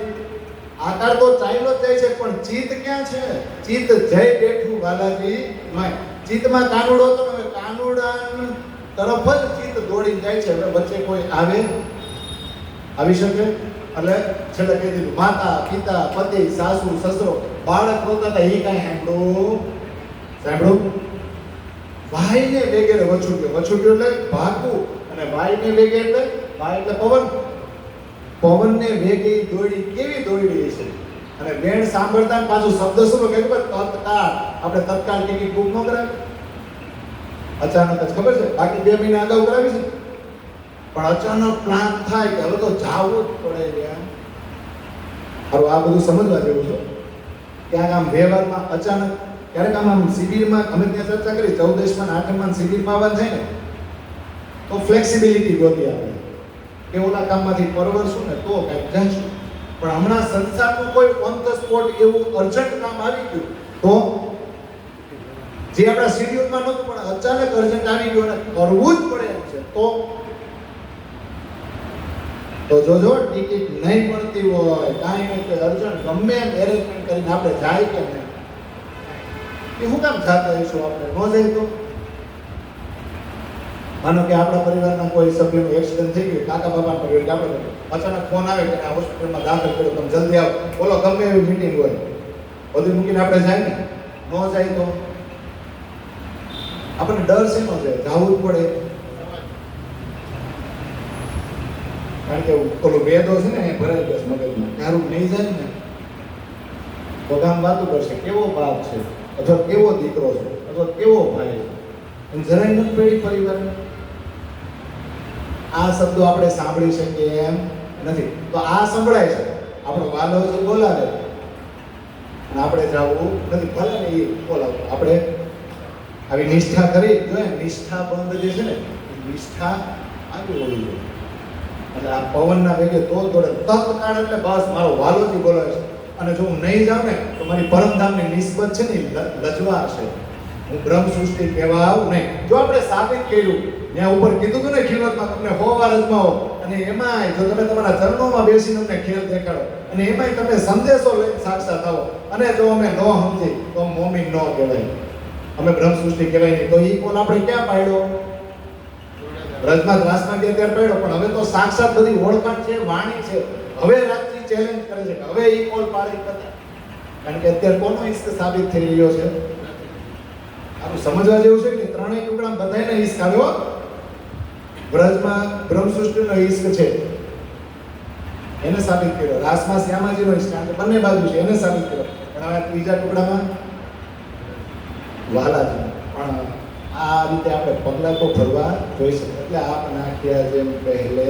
આકાર તો ચાલ્યો જ જાય છે પણ ચિત ક્યાં છે? ચિત જય બેઠું વાલાજી માં. ચિતમાં કાનુડો તો હવે કાનુડા તરફ જ ચિત દોડી જાય છે. હવે વચ્ચે કોઈ આવી શકે? એટલે છેલ્લે કહી દીધું માતા પિતા પતિ સાસુ સસરો બાળક રોતા હતા એ કાંઈ સાંભળું. ભાઈને વેગે વછુટ્યો એટલે ભાગવું, અને ભાઈને વેગે એટલે ભાઈ એટલે પવનને વેગે દોડી કેવી દોડી છે. અને વેણ સાંભળતા પાછું શબ્દ શું કહ્યું? તત્કાળ. આપણે તત્કાળ ટિકિટ બુક ન કરાવી, અચાનક જ ખબર છે. બાકી 2 મહિના અગાઉ કરાવી છે, પણ અચાનક પ્લાન થાય કે હવે તો જાવું જ પડે. હારું, આ બધું સમજવા જેવું છે. ક્યાંક આમ વ્યવહારમાં અચાનક, ક્યારેક આમ શિબિરમાં અમે ત્યાં ચર્ચા કરી 14માં 8માં શિબિરમાં આવવાનું થાય ને તો ફ્લેક્સિબિલિટી ગોતી આપણે કે ઓલા કામમાંથી પરવરશું ને તો કંઈક જઈશું. પણ હમણાં સંસારનું કોઈ ઓન ધ સ્પોટ એવું અર્જન્ટ કામ આવી ગયું તો, જે આપણા શેડ્યુલમાં નહોતું પણ અચાનક અર્જન્ટ આવી ગયું અને કરવું જ પડે એમ છે તો જોજો ટિકિટ નહીં મળતી હોય કાંઈ નહીં કે અર્જન્ટ ગમે એમ એરેન્જમેન્ટ કરીને આપણે જાય કે નહીં, એ શું કામ થતા હશું? આપણે ન જાય તો માનો કે આપણા પરિવારના કોઈ સભ્યનું એક્સિડન્ટ થઈ ગયું, કાકા બાપા પરિવાર કે આપણે અચાનક ફોન આવે કે આ હોસ્પિટલમાં દાખલ કર્યો, તમે જલ્દી આવો. બોલો ગમે એવી મીટિંગ હોય બધું મૂકીને આપણે જાય ને, ન જાય તો આપણને ડર છે, ન જાય, જવું જ પડે. કારણ કે ઓલો વેદો છે ને એ ભરાઈ જશે મગજમાં, તારું નહીં જાય ને તો ગામ વાતું કરશે કેવો બાપ છે, અથવા કેવો દીકરો છે, અથવા કેવો ભાઈ છે, એમ જરાય નથી પેઢી પરિવાર. આ શબ્દો આપણે સાંભળી શકીએ એમ નથી. તો આ સંભળાય છે, આપણો વાલો જે બોલાવે અને આપણે જવું નથી. ભલે ને એ બોલાવો, આપણે આવી નિષ્ઠા કરી જોઈએ. નિષ્ઠા બંધ જે છે ને, નિષ્ઠા આવી હોવી જોઈએ. એટલે આ પવનના વેગે તો દોડે તત્કાળ, એટલે બસ મારો વાલોજી બોલાવે છે. અને જો હું નહીં જાઉં ને તો મારી પરમધામની નિસ્બત છે ને લજવા હશે. હું બ્રહ્મ સૃષ્ટિ કહેવા આવું નહીં. જો આપણે સાબિત કર્યું, ત્યાં ઉપર કીધું હતું ને ખીલવતમાં તમને 100 વાર અજમાવો, અને એમાંય જો તમે તમારા ચરણોમાં બેસીને અમને ખેલ દેખાડો, અને એમાંય તમે સંદેશો લઈને સાક્ષાત આવો, અને જો અમે ન સમજી તો મોમીન ન કહેવાય, અમે બ્રહ્મ સૃષ્ટિ કહેવાય નહીં. તો એ કોલ આપણે ક્યાં પાડ્યો? રજમાં ત્રાસમાં ગયા ત્યારે પાડ્યો. પણ હવે તો સાક્ષાત બધી ઓળખાણ છે, વાણી છે. હવે રાજજી ચેલેન્જ કરે છે કે હવે એ કોલ પાડી કરે. કારણ કે અત્યારે કોનો ઈશ્ક સાબિત થઈ રહ્યો છે? આનું સમજવા જેવું છે કે ત્રણેય ટુકડા બધાને ઈશ્ક આવ્યો. બ્રજમાં બ્રહ્મ સૃષ્ટિનો ઈશ્ક છે, એને સાબિત કર્યો. રાસમાં શ્યામાજીનો ઈશ્ક, કારણ કે બંને બાજુ છે, એને સાબિત કર્યો. પણ હવે ત્રીજા ટુકડામાં વાલાજી. પણ આ રીતે આપણે પગલાં તો ભરવા જોઈ શકીએ. એટલે આપ નાખ્યા જેમ પહેલે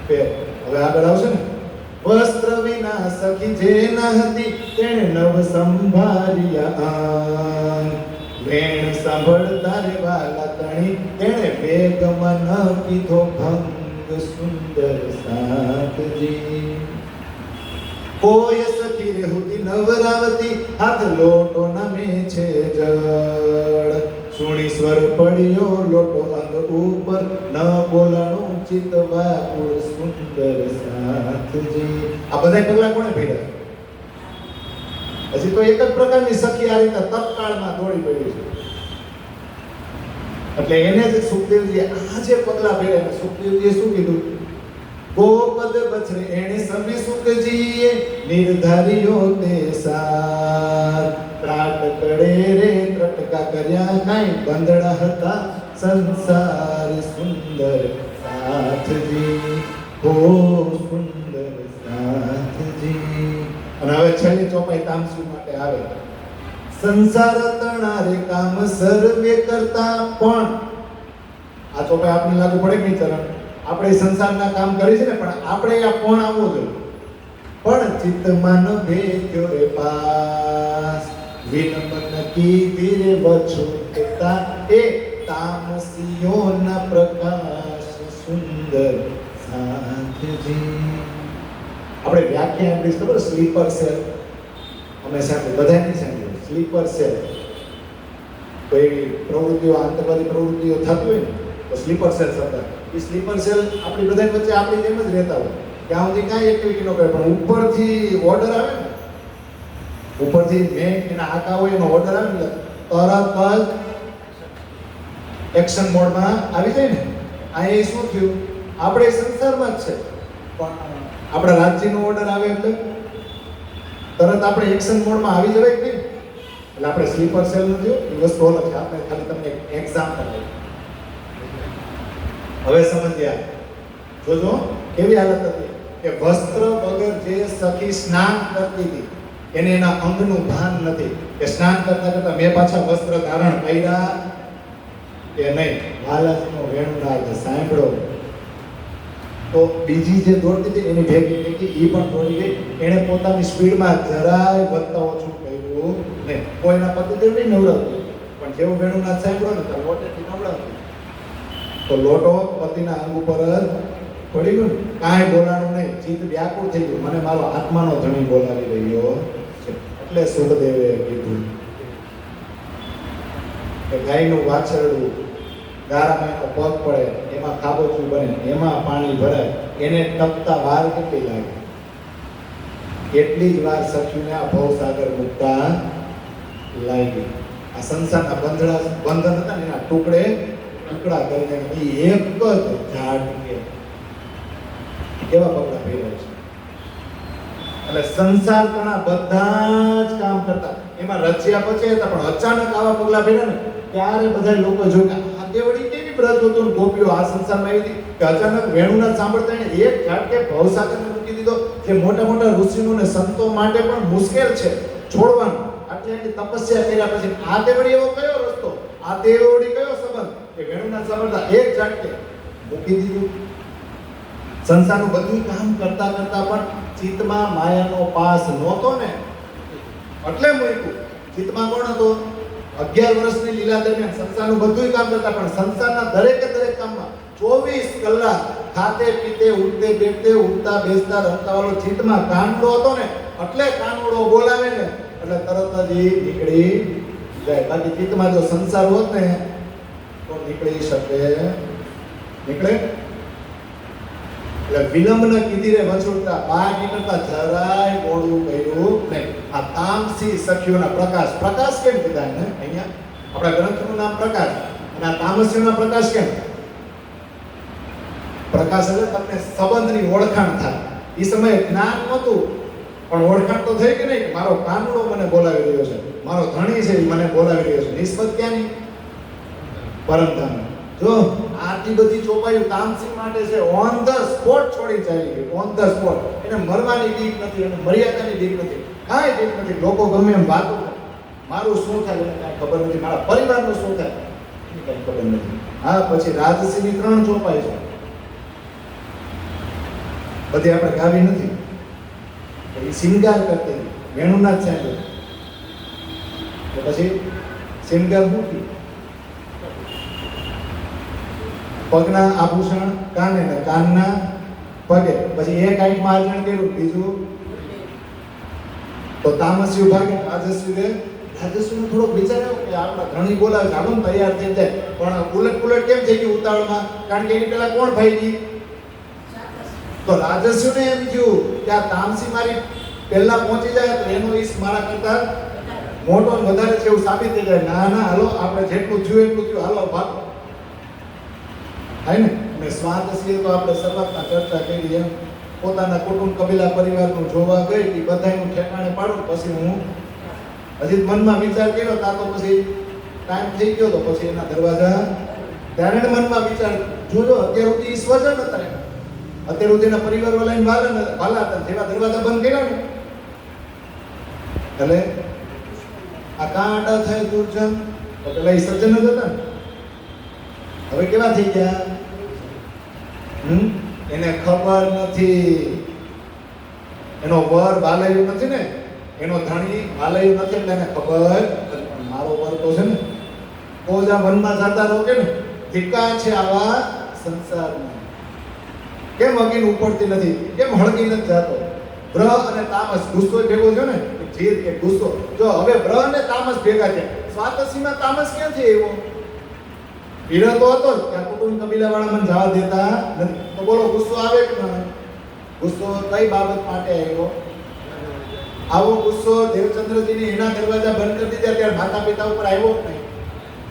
પેર. હવે આગળ આવશે ને, વસ્ત્ર વિના સખી જે ન હતી તેણે નવ સંભાળ્યા, વેણ સાંભળતા રે વાલા તણી તેણે વેગમાં ન કીધો ભંગ સુંદર સાથજી. કોઈ સખી રેહુતી નવરાવતી હાથ લોટો નમે છે જળ સુણીશ્વર પડ્યો લોટો અંગ ઉપર ન બોલાણું ચિતવા સુંદર સાથજી. આ બધા પગલા કોણે ભેગા? હજી તો એક જ પ્રકારની સખી આ રીતે તત્કાળમાં દોડી પડી છે. એટલે એને જ સુખદેવજી આ જે પગલા ભેગા સુખદેવજીએ શું કીધું? ગોપદ બછરે એને સમે સુખજીએ નિર્ધાર્યો તે સાર ત્રાટ કડે રે ત્રટકા કર્યા કાંઈ બંધડા હતા સંસાર સુંદર સાથજી હો સુંદર સાથજી. અને હવે છેલ્લી ચોપાઈ તામસી માટે આવે. સંસાર તણારે કામ સર્વે કરતા પણ આ ચોપાઈ આપને લાગુ પડે કે ચરણ આપણે સંસારના કામ કરી છે ને પણ આપણે આ કોણ આવવો જોઈએ. પણ ચિત્તમાં ભેદ્યો રે પાસ વિનમન કીધી રે વછુતા એ તામસીઓના પ્રકાશ સુંદર સાથજી. આપણે વ્યાખ્યા આપણી ખબર સ્લીપર સેલ અમે સાંભળ્યું બધાની સાંભળ્યું સ્લીપર સેલ. કોઈ પ્રવૃત્તિઓ આંતરવાદી પ્રવૃત્તિઓ થતી હોય ને તો સ્લીપર સેલ શબ્દ એ સ્લીપર સેલ આપણી બધા વચ્ચે આપણી જેમ જ રહેતા હોય ત્યાં સુધી કાંઈ એક્ટિવિટી ન કરે પણ ઉપરથી ઓર્ડર આવે ને ઉપરથી મેં એના આકા હોય એનો ઓર્ડર આવે ને તરત જ એક્શન મોડમાં આવી જાય ને. આ એ શું થયું આપણે સંસારમાં જ છે પણ આપણા રાજ્યનો ઓર્ડર આવે એટલે તરત આપણે એક્શન મોડમાં આવી જવાય કે એટલે આપણે સ્લીપર સેલ નથી એ વસ્તુ અલગ છે. આપણે ખાલી તમને એક્ઝામ્પલ આપીએ. હવે સમજ્યા જોજો કેવી હાલત હતી કે વસ્ત્ર વગર જે સખી સ્નાન કરતી હતી એને એના અંગનું ભાન નથી કે સ્નાન કરતા કરતા મેં પાછા વસ્ત્ર ધારણ કર્યા કે નહીં. વાલાજીનો વેણુનાદ સાંભળો તો બીજી જે દોડતી હતી એની ભેગી ભેગી એ પણ દોડી ગઈ. એણે પોતાની સ્પીડમાં જરાય વધતા ઓછું કર્યું નહીં. કોઈના પતિદેવ નહીં નવડાવતી પણ જેવું વેણુનાદ સાંભળો ને તો લોટેથી નવડાવતી તો લોટો પતિના અંગ ઉપર જ પડી ગયો ને કાંઈ બોલાણું નહીં. ચિત્ત વ્યાકુળ થઈ ગયું મને મારો આત્માનો ધણી બોલાવી રહ્યો છે. એટલે સુખદેવે કીધું કે ગાયનું વાછરડું ગારામાં એનો પગ પડે એમાં ખાબોચું બને એમાં પાણી ભરાય એને ટપતા વાર કેટલી લાગે એટલી જ વાર સખીને આ ભવસાગર મુકતા લાગી. આ સંસારના બંધન હતા ને એના ટુકડા કરીને એ એક જ ઝાડ કેવા પગલા ભર્યા છે. એટલે સંસાર કણા બધા જ કામ કરતા એમાં રચ્યા પછી હતા પણ અચાનક આવા પગલા ભર્યા ને ત્યારે બધા લોકો જોયા આ દેવડી કેવી વ્રત હતું ગોપીઓ આ સંસારમાં આવી હતી કે અચાનક વેણુનાદ સાંભળતા એને એક ઝાટકે ભવસાગરને મૂકી દીધો જે મોટા મોટા ઋષિઓ ને સંતો માટે પણ મુશ્કેલ છે છોડવાનું. આટલી તપસ્યા કર્યા પછી આ દેવડી એવો કયો રસ્તો આ દેવડી કયો સંબંધ કે વેણુનાદ સાંભળતા એક ઝાટકે મૂકી દીધું. સંસારનું બધું કામ કરતા કરતા પણ ચિત્તમાં માયાનો પાસ નહોતો ને એટલે મૂક્યું. ચિત્તમાં કોણ હતો? 11 વર્ષની લીલા દરમિયાન સંસારનું બધું કામ કરતા પણ સંસારના દરેકે દરેક કામમાં 24 કલાક ખાતે પીતે ઉઠતે બેઠતે ઉઠતા બેસતા રમતા વાળો ચિત્તમાં કાનડો હતો ને એટલે કાનડો બોલાવે ને એટલે તરત જ એ નીકળી જાય. બાકી ચિત્તમાં જો સંસાર હોત ને તો નીકળી શકે નીકળે. એટલે વિલંબન કીધી રે વછોડતા બહાર નીકળતા જરાય મોડું કર્યું નહીં. આ તામસી સખીઓના પ્રકાશ કેમ કીધા એને અહીંયા આપણા ગ્રંથનું નામ પ્રકાશ અને આ તામસીઓના પ્રકાશ કેમ? પ્રકાશ એટલે તમને સંબંધની ઓળખાણ થાય. એ સમયે જ્ઞાન નહોતું પણ ઓળખાણ તો થઈ કે નહીં મારો કાનડો મને બોલાવી રહ્યો છે મારો ધણી છે એ મને બોલાવી રહ્યો છે. નિસ્બત ક્યાંની? પરમધામ. જો આટલી બધી ચોપાઈઓ તામસી માટે છે ઓન ધ સ્પોટ છોડી ચાલી ગઈ. ઓન ધ સ્પોટ એને મરવાની બીક નથી અને મર્યાદાની બીક નથી કાંઈ બીક નથી. લોકો ગમે એમ વાતો કરે મારું શું થાય એને કાંઈ ખબર નથી મારા પરિવારનું શું થાય એને કાંઈ ખબર નથી. હા પછી રાજસીની 3 ચોપાઈ છે બધી આપણે ગાવી નથી. એ શિંગાર કરતી વેણુનાથ સાહેબ પછી શિંગાર મૂકી પગના આભૂષણ કાને ને કાનના પગે પછી એક આંખમાં આચરણ કર્યું બીજું તો તામસી ભાગે રાજસ્વીને થોડોક વિચાર આવ્યો કે આપણા ઘણી બોલાવે છે, હાલો ને તૈયાર થઈ જાય. પણ ઉલટ કેમ થઈ ગયું ઉતાવળમાં? કારણ કે એની પેલા કોણ ભાઈ ગઈ? તો રાજસ્વીને એમ થયું કે આ તામસી મારી પહેલા પહોંચી જાય તો એનો ઈસ મારા કરતા મોટો ને વધારે છે એવું સાબિત થઈ જાય. ના હાલો, આપણે જેટલું થયું એટલું થયું, હાલો ભાગ થાય ને. અને સ્વાતસીએ તો આપણે શરૂઆતમાં ચર્ચા કરી એમ પોતાના કુટુંબ કબીલા પરિવારનું જોવા ગઈ કે બધાયનું ઠેકાણે પાડું. પછી હું હજી મનમાં વિચાર કર્યો તા તો પછી ટાઈમ થઈ ગયો તો પછી એના દરવાજા ત્યારે મનમાં વિચાર જોજો અત્યાર સુધી ઈ સ્વજન હતા એના. અત્યાર સુધીના પરિવાર વાળાને વાલા હતા, જેવા દરવાજા બંધ કર્યા ને એટલે આ કાંટા થાય દુર્જન તો પેલા ઈ સજ્જન જ હતા ને, હવે કેવા થઈ ગયા? એને ખબર નથી, એનો વર વાલાયું નથી ને, એનો ધણી વાલાયું નથી એટલે એને ખબર મારો વર તો છે ને કોજા વનમાં જતા રહો કે ને ધિક્કાર છે આવા સંસારમાં. કેમ અગીન ઉપડતી નથી? કેમ હળગી નથી જાતો? બ્રહ અને તામસ ગુસ્સો ભેગો છે ને, જીદ કે ગુસ્સો. જો હવે બ્રહ અને તામસ ભેગા છે, સ્વાતસીમાં તામસ ક્યાંથી આવ્યો? વિરહ તો હતો જ કે આ કુટુંબ કબીલા વાળા મને જવા દેતા નથી. તો બોલો ગુસ્સો આવે કે ના? ગુસ્સો કઈ બાબત માટે આવ્યો? આવો ગુસ્સો દેવચંદ્રજીને એના દરવાજા બંધ કરી દીધા ત્યારે માતા પિતા ઉપર આવ્યો જ નહીં.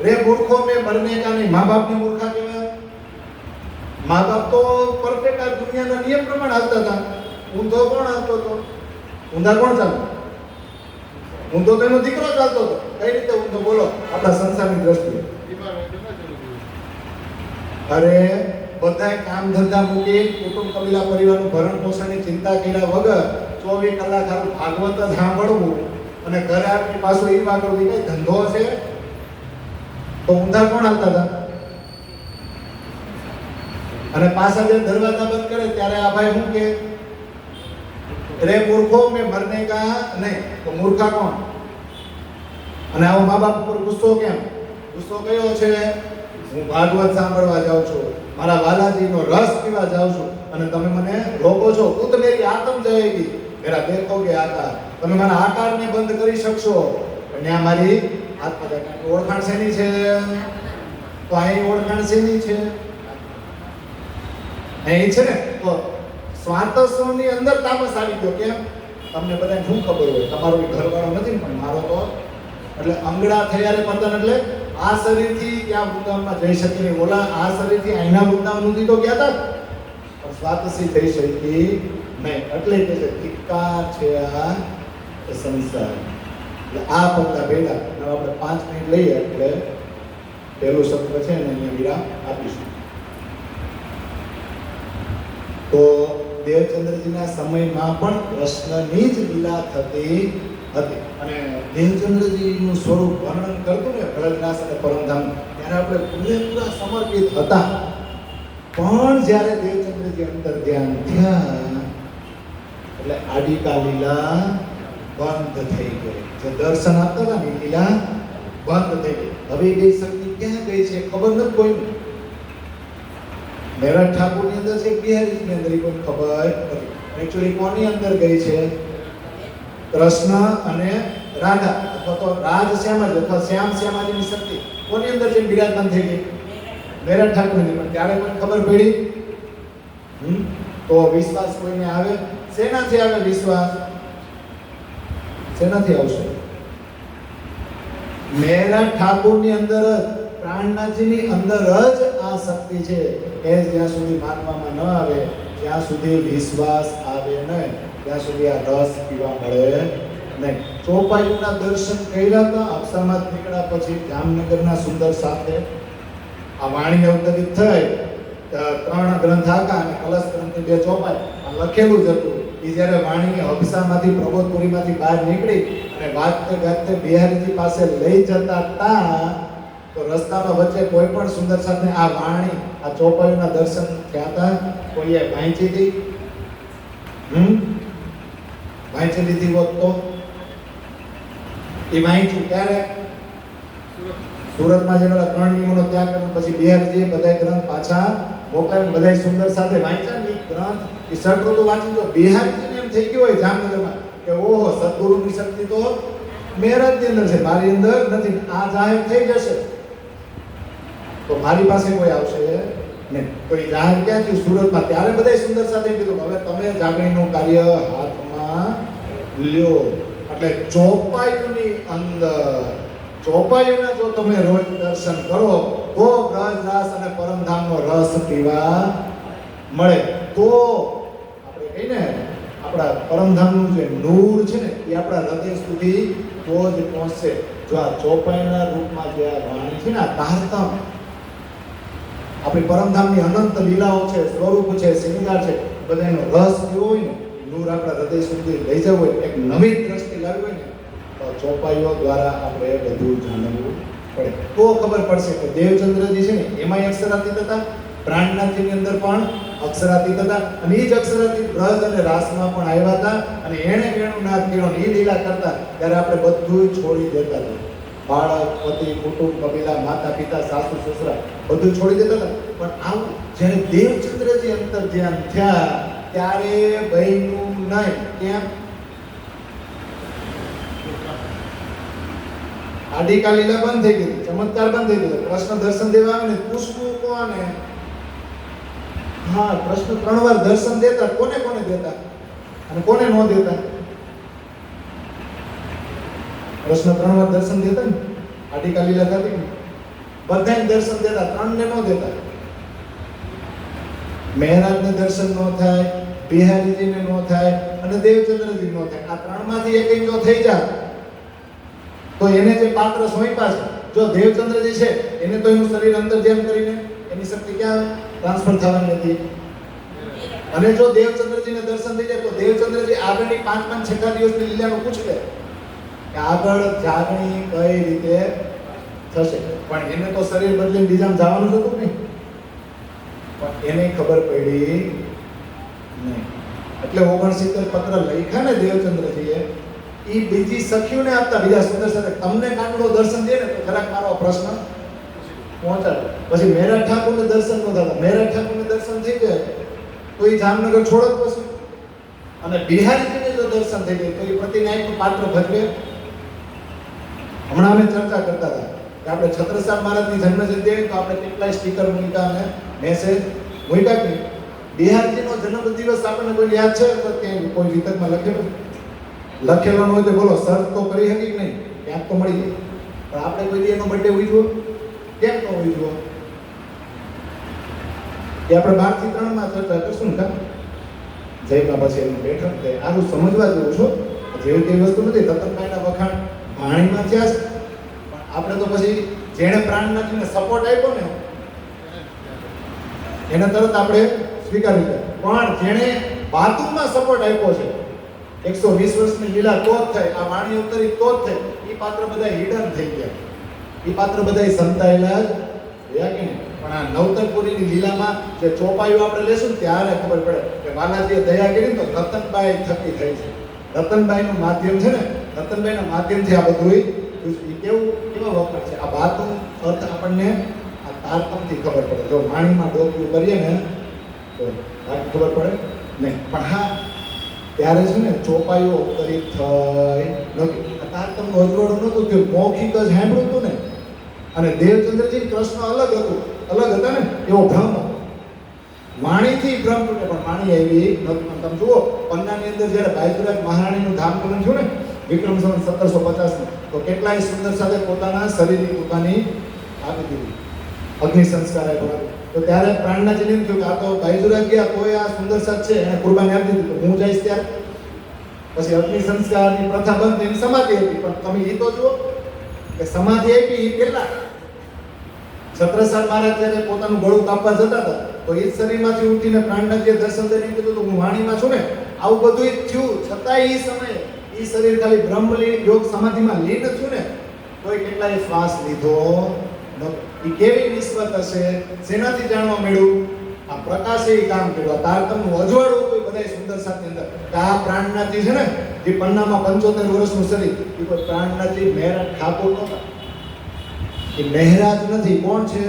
રે મૂર્ખો મેં મરને કા નહીં. મા બાપને મૂર્ખા કહેવાય? મા બાપ તો પરફેક્ટ આ દુનિયાના નિયમ પ્રમાણે હાલતા હતા. ઊંધો કોણ હાલતો હતો? ઊંધા કોણ ચાલતો? ઊંધો તો એનો દીકરો ચાલતો હતો. કઈ રીતે ઊંધો બોલો આપણા સંસારની દ્રષ્ટિએ? અરે બધાય કામ ધંધા મૂકી કુટુંબ કબીલા પરિવારનું ભરણ પોષણની ચિંતા કર્યા વગર 24 કલાક હારું ભાગવત જ સાંભળવું અને ઘરે આપણી પાછું એ વાગડવું, એ કઈ ધંધો છે? તો ઊંધા કોણ હાલતા હતા? અને પાછા જે દરવાજા બંધ કરે ત્યારે આ ભાઈ શું કે રે મૂર્ખો મેં મરને કા નહીં. તો મૂર્ખા કોણ? અને આવો મા બાપ ઉપર ગુસ્સો કેમ? ગુસ્સો કયો છે? હું ભાગવત સાંભળવા જાઉં છું, મારા વાલાજીનો રસ પીવા જાઉં છું અને તમે મને રોકો છો. તું તો મેરી આત્મ જયેગી, મેરા દેખોગે આકાર. તમે મારા આકારને બંધ કરી શકશો પણ આ મારી આત્મા. ઓળખાણ શેની છે? તો અહીં ઓળખાણ શેની છે? અહીં છે ને તો સ્વાતસોની અંદર તામસ આવી ગયો. કેમ? તમને બધાને શું ખબર હોય? તમારો ઘરવાળો નથી પણ મારો તો એટલે અંગડા થયા રે પતન એટલે આ શરીરથી ક્યાં વૃંદાવનમાં જઈ શકે નહીં. ઓલા આ શરીરથી અહીંના વૃંદાવન સુધી તો ગયા હતા પણ સ્વાતસી થઈ શકી નહીં. એટલે કે છે ધિક્કાર છે આ સંસાર. એટલે આ પગલા ભેગા આપણે 5 મિનિટ લઈએ એટલે પહેલું સત્ર છે ને અહીંયા વિરામ આપીશું. તો દેવચંદ્રજીના સમયમાં પણ કૃષ્ણની જ લીલા થતી હતી અને દેવચંદ્રજીનું સ્વરૂપ વર્ણન કરતું ને ભરતદાસ અને પરમધામ ત્યારે આપણે પૂરેપૂરા સમર્પિત હતા. પણ જ્યારે દેવચંદ્રજી અંદર ધ્યાન થયા એટલે આડિકા લીલા બંધ થઈ ગઈ. જે દર્શન આપતા હતા ને લીલા બંધ થઈ ગઈ. હવે એ શક્તિ ક્યાં ગઈ છે ખબર નથી કોઈને. મેરઠ ઠાકોરની અંદર છે, બિહારીની અંદર કોઈ ખબર નથી. એકચ્યુઅલી કોની અંદર ગઈ છે? કૃષ્ણ અને રાધા અથવા તો રાજ શ્યામા અથવા શ્યામ શ્યામાજીની શક્તિ કોની અંદર જે બિરાજમાન થઈ ગઈ? મેરઠ ઠાકોરની. પણ ત્યારે કોઈ ખબર પડી? તો વિશ્વાસ કોઈને આવે? શેનાથી આવે વિશ્વાસ? શેનાથી આવશે? મેરઠ ઠાકોરની અંદર જ, પ્રાણનાથજીની અંદર જ આ શક્તિ છે. એ જ્યાં સુધી માનવામાં ન આવે, જ્યાં સુધી વિશ્વાસ આવે નહીં, ત્યાં સુધી આ રસ પીવા મળે નહીં. ચોપાઈના દર્શન કર્યા હતા અક્ષામાં નીકળ્યા પછી જામનગરના સુંદર સાથે આ વાણી અવતરિત થઈ. 3 ગ્રંથ આખા અને કલશ ગ્રંથની 2 ચોપાઈ લખેલું જ હતું. એ જ્યારે વાણી અક્ષામાંથી પ્રબોધપુરીમાંથી બહાર નીકળી અને વાગતે ગાતે બિહારીજી પાસે લઈ જતા હતા તો રસ્તામાં વચ્ચે કોઈ પણ સુંદર સાથે આ વાણી આ ચોપાઈના દર્શન થયા હતા. કોઈએ વાંચી હતી? વાંચી લીધી હોત તો એ વાંચ્યું ત્યારે સુરતમાં જે 3 નિયમોનો ત્યાગ કર્યો પછી બિહારજી બધા ગ્રંથ પાછા મોકલાવીને બધા સુંદર સાથે વાંચ્યા ને ગ્રંથ એ સટરું તો વાંચી તો બિહારજીને એમ થઈ ગયું હોય જામનગરમાં કે ઓહો સદગુરુની શક્તિ તો મહેરાજની અંદર છે, મારી અંદર નથી. આ જાહેર થઈ જશે તો મારી પાસે કોઈ આવશે નહીં. તો એ જાહેર ક્યાં થયું? સુરતમાં. ત્યારે બધાય સુંદર સાથે કીધું હવે તમે જાગણીનું કાર્ય હાથમાં લ્યો. એટલે ચોપાઈની અંદર ચોપાઈઓના જો તમે રોજ દર્શન કરો તો બ્રજ રાસ અને પરમધામનો રસ પીવા મળે. તો આપણે કહીને આપણા પરમધામનું જે નૂર છે ને એ આપણા હૃદય સુધી તો જ પહોંચશે. જો આ ચોપાઈના રૂપમાં જે આ વાણી છે ને આ તારતમ આપણી પરમધામની અનંત લીલાઓ છે, સ્વરૂપ છે, શૃંગાર છે, બધાનો રસ કેવો હોય ને નૂર આપણા હૃદય સુધી લઈ જવું હોય, એક નવી દ્રષ્ટિ લાવી હોય ને તો ચોપાઈઓ દ્વારા આપણે બધું જાણવું પડે. તો ખબર પડશે કે દેવચંદ્રજી છે ને એમાંય અક્ષરાતીત હતા, પ્રાણનાથની અંદર પણ અક્ષરાતીત હતા, અને એ જ અક્ષરાતીત બ્રજ અને રાસમાં પણ આવ્યા હતા. અને એણે વેણુનાથ કીર્તન એ લીલા કરતા ત્યારે આપણે બધું છોડી દેતા હતા. બાળક, પતિ, કુટુંબ, કબીલા, માતા પિતા, સાસુ સસરા બધું છોડી દેતા હતા. પણ આવું જ્યારે દેવચંદ્રજી અંતર ધ્યાન થયા ત્યારે બહેનું નહીં. કેમ? આડિકા લીલા બંધ થઈ ગઈ, ચમત્કાર બંધ થઈ ગયો. કૃષ્ણ દર્શન દેવા આવે ને પૂછવું કોને? હા, કૃષ્ણ 3 વાર દર્શન દેતા. કોને કોને દેતા અને કોને ન દેતા? કૃષ્ણ 3 વાર દર્શન દેતા ને આડિકા લીલા થતી ને બધાને દર્શન દેતા, 3 ને ન દેતા. મહેરાજને દર્શન ન થાય, બિહારીજીને ન થાય અને દેવચંદ્રજી ન થાય. આ 3 માંથી એક જો થઈ જાય તો એને જે પાત્ર સોંપ્યા છે, જો દેવચંદ્રજી છે એને તો એનું શરીર અંદર ધ્યાન કરીને એની શક્તિ ક્યાં ટ્રાન્સફર થવાની નથી. અને જો દેવચંદ્રજીને દર્શન થઈ જાય તો દેવચંદ્રજી આગળની 5-6 દિવસની લીલાનું પૂછે કે આગળ જાગણી કઈ રીતે થશે. પણ એને તો શરીર બદલીને બીજામાં જવાનું જ હતું નહીં, પણ એને ખબર પડી નહીં. એટલે 69 પત્ર લખ્યા ને દેવચંદ્રજીએ એ બીજી સખીઓને આપતા, બીજા સુંદર સાથે તમને કાંગડો દર્શન દે ને તો જરાક મારો પ્રશ્ન પહોંચાડો. પછી મેરા ઠાકોરને દર્શન ન થતા, મેરા ઠાકોરને દર્શન થઈ જાય તો એ જામનગર છોડો જ પછી. અને બિહારીજીને જો દર્શન થઈ જાય તો એ પ્રતિનાયકનું પાત્ર ભજવે. હમણાં અમે ચર્ચા કરતા હતા કે આપણે છત્રસાલ મહારાજની જન્મજયંતિ આવી તો આપણે કેટલાય સ્ટીકર મૂક્યા અને મેસેજ મૂક્યા કે બિહારીજીનો જન્મદિવસ આપણને કોઈ યાદ છે તો કે કોઈ વિતકમાં લખેલું ન હોય તો બોલો સર્ચ તો કરી શકી કે નહીં, ક્યાંક તો મળી જાય. પણ આપણે કોઈ એનો બર્થડે ઉજવો કેમ ન ઉજવો એ આપણે 12 થી 3 માં ચર્ચા કરશું ને. જયમાં પછી એનું બેઠક થાય આનું સમજવા જેવું છો. જેવી તેવી વસ્તુ નથી. રતનભાઈના વખાણ વાણીમાં થયા છે, પણ આપણે તો પછી જેણે પ્રાણનાથને સપોર્ટ આપ્યો ને એને તરત આપણે સ્વીકારી લીધા. પણ જેણે વાતુમાં સપોર્ટ આપ્યો છે 120 વર્ષની લીલા તો જ થાય, આ વાણી ઉતરી તો જ થાય. એ પાત્ર બધા હિડન થઈ ગયા, એ પાત્ર બધા સંતાયેલા જ રહ્યા કે નહીં. પણ આ નવતરપુરીની લીલામાં જે ચોપાઈઓ આપણે લેશું ને ત્યારે ખબર પડે કે વાલાજીએ દયા કરી તો રતનબાઈ થકી થઈ છે. રતનબાઈનું માધ્યમ છે ને, રતનબાઈના માધ્યમથી આ બધું કેવો વખત છે. આ વાતનો અર્થ આપણને આ તારતમથી ખબર પડે. જો વાણીમાં ડોક્યું કરીએ ને તો ખબર પડે નહીં. પણ હા ત્યારે છે ને ચોપાઈઓ અવતરિત થઈ નથી. આ તારતમનું અજવાળું નહોતું કે મૌખિક જ સાંભળ્યું હતું ને. અને દેવચંદ્રજી કૃષ્ણ અલગ હતા ને એવો ભ્રમ. વાણીથી ભ્રમ તૂટે પણ વાણી આવી નથી. તમે જુઓ પન્નાની અંદર જ્યારે બાયતુરાજ મહારાણીનું ધામકરણ થયું ને વિક્રમ સંવત 1750 તો કેટલાય સુંદર સાથે પોતાના શરીરની પોતાની આપી દીધી, અગ્નિ સંસ્કાર આપ્યો. તો ત્યારે પ્રાણનાથજીને એમ થયું કે આ તો બાયતુરાજ ગયા તોય આ સુંદર સાથ છે એને કુરબાની આપી દીધી, તો હું જઈશ ત્યારે. પછી અગ્નિ સંસ્કારની પ્રથા બંધ થઈને સમાધિ આપી. પણ તમે એ તો જુઓ કે સમાધિ આપી એ પહેલા છત્રસાલ મહારાજ જ્યારે પોતાનું ગળું કાપવા જતા હતા તો એ શરીરમાંથી ઉઠીને પ્રાણનાથજીએ દર્શન દઈને કીધું તો હું વાણીમાં છું ને. આવું બધું થયું છતાં એ સમયે એ શરીર ખાલી બ્રહ્મલીન યોગ સમાધિમાં લીન થયું ને કોઈ કેટલાય શ્વાસ લીધો એ કેવી નિસ્બત હશે, શેનાથી જાણવા મળ્યું? આ પ્રકાશે એ કામ કર્યું. આ તારતમનું અજવાળું કોઈ બધાય સુંદર સાથે અંદર કે આ પ્રાણનાથજી છે ને જે પન્નામાં 75 વર્ષનું શરીર એ કોઈ પ્રાણનાથજી મહેરાજ ઠાકોર નહોતા. એ મહેરાજ નથી. કોણ છે?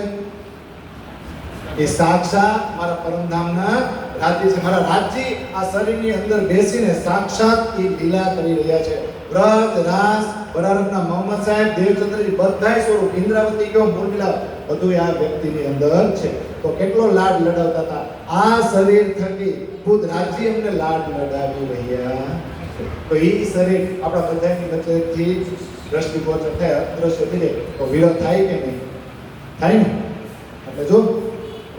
એ સાક્ષાત મારા પરમધામના રાજજી છે. મારા રાજજી આ શરીરની અંદર બેસીને સાક્ષાત એ લીલા કરી રહ્યા છે. વ્રત રાસ બરારબના મોહમ્મદ સાહેબ દેવચંદ્રજી બધાય સ્વરૂપ ઇન્દ્રાવતી કયો મૂર્તિલા બધું આ વ્યક્તિની અંદર છે. તો કેટલો લાડ લડાવતા હતા. આ શરીર થકી ખુદ રાજજી અમને લાડ લડાવી રહ્યા છે. તો એ શરીર આપણા બધાની વચ્ચેથી દ્રષ્ટિગોચર થાય, અદ્રશ્ય થઈ જાય તો વિરોધ થાય કે નહીં થાય ને? એટલે જો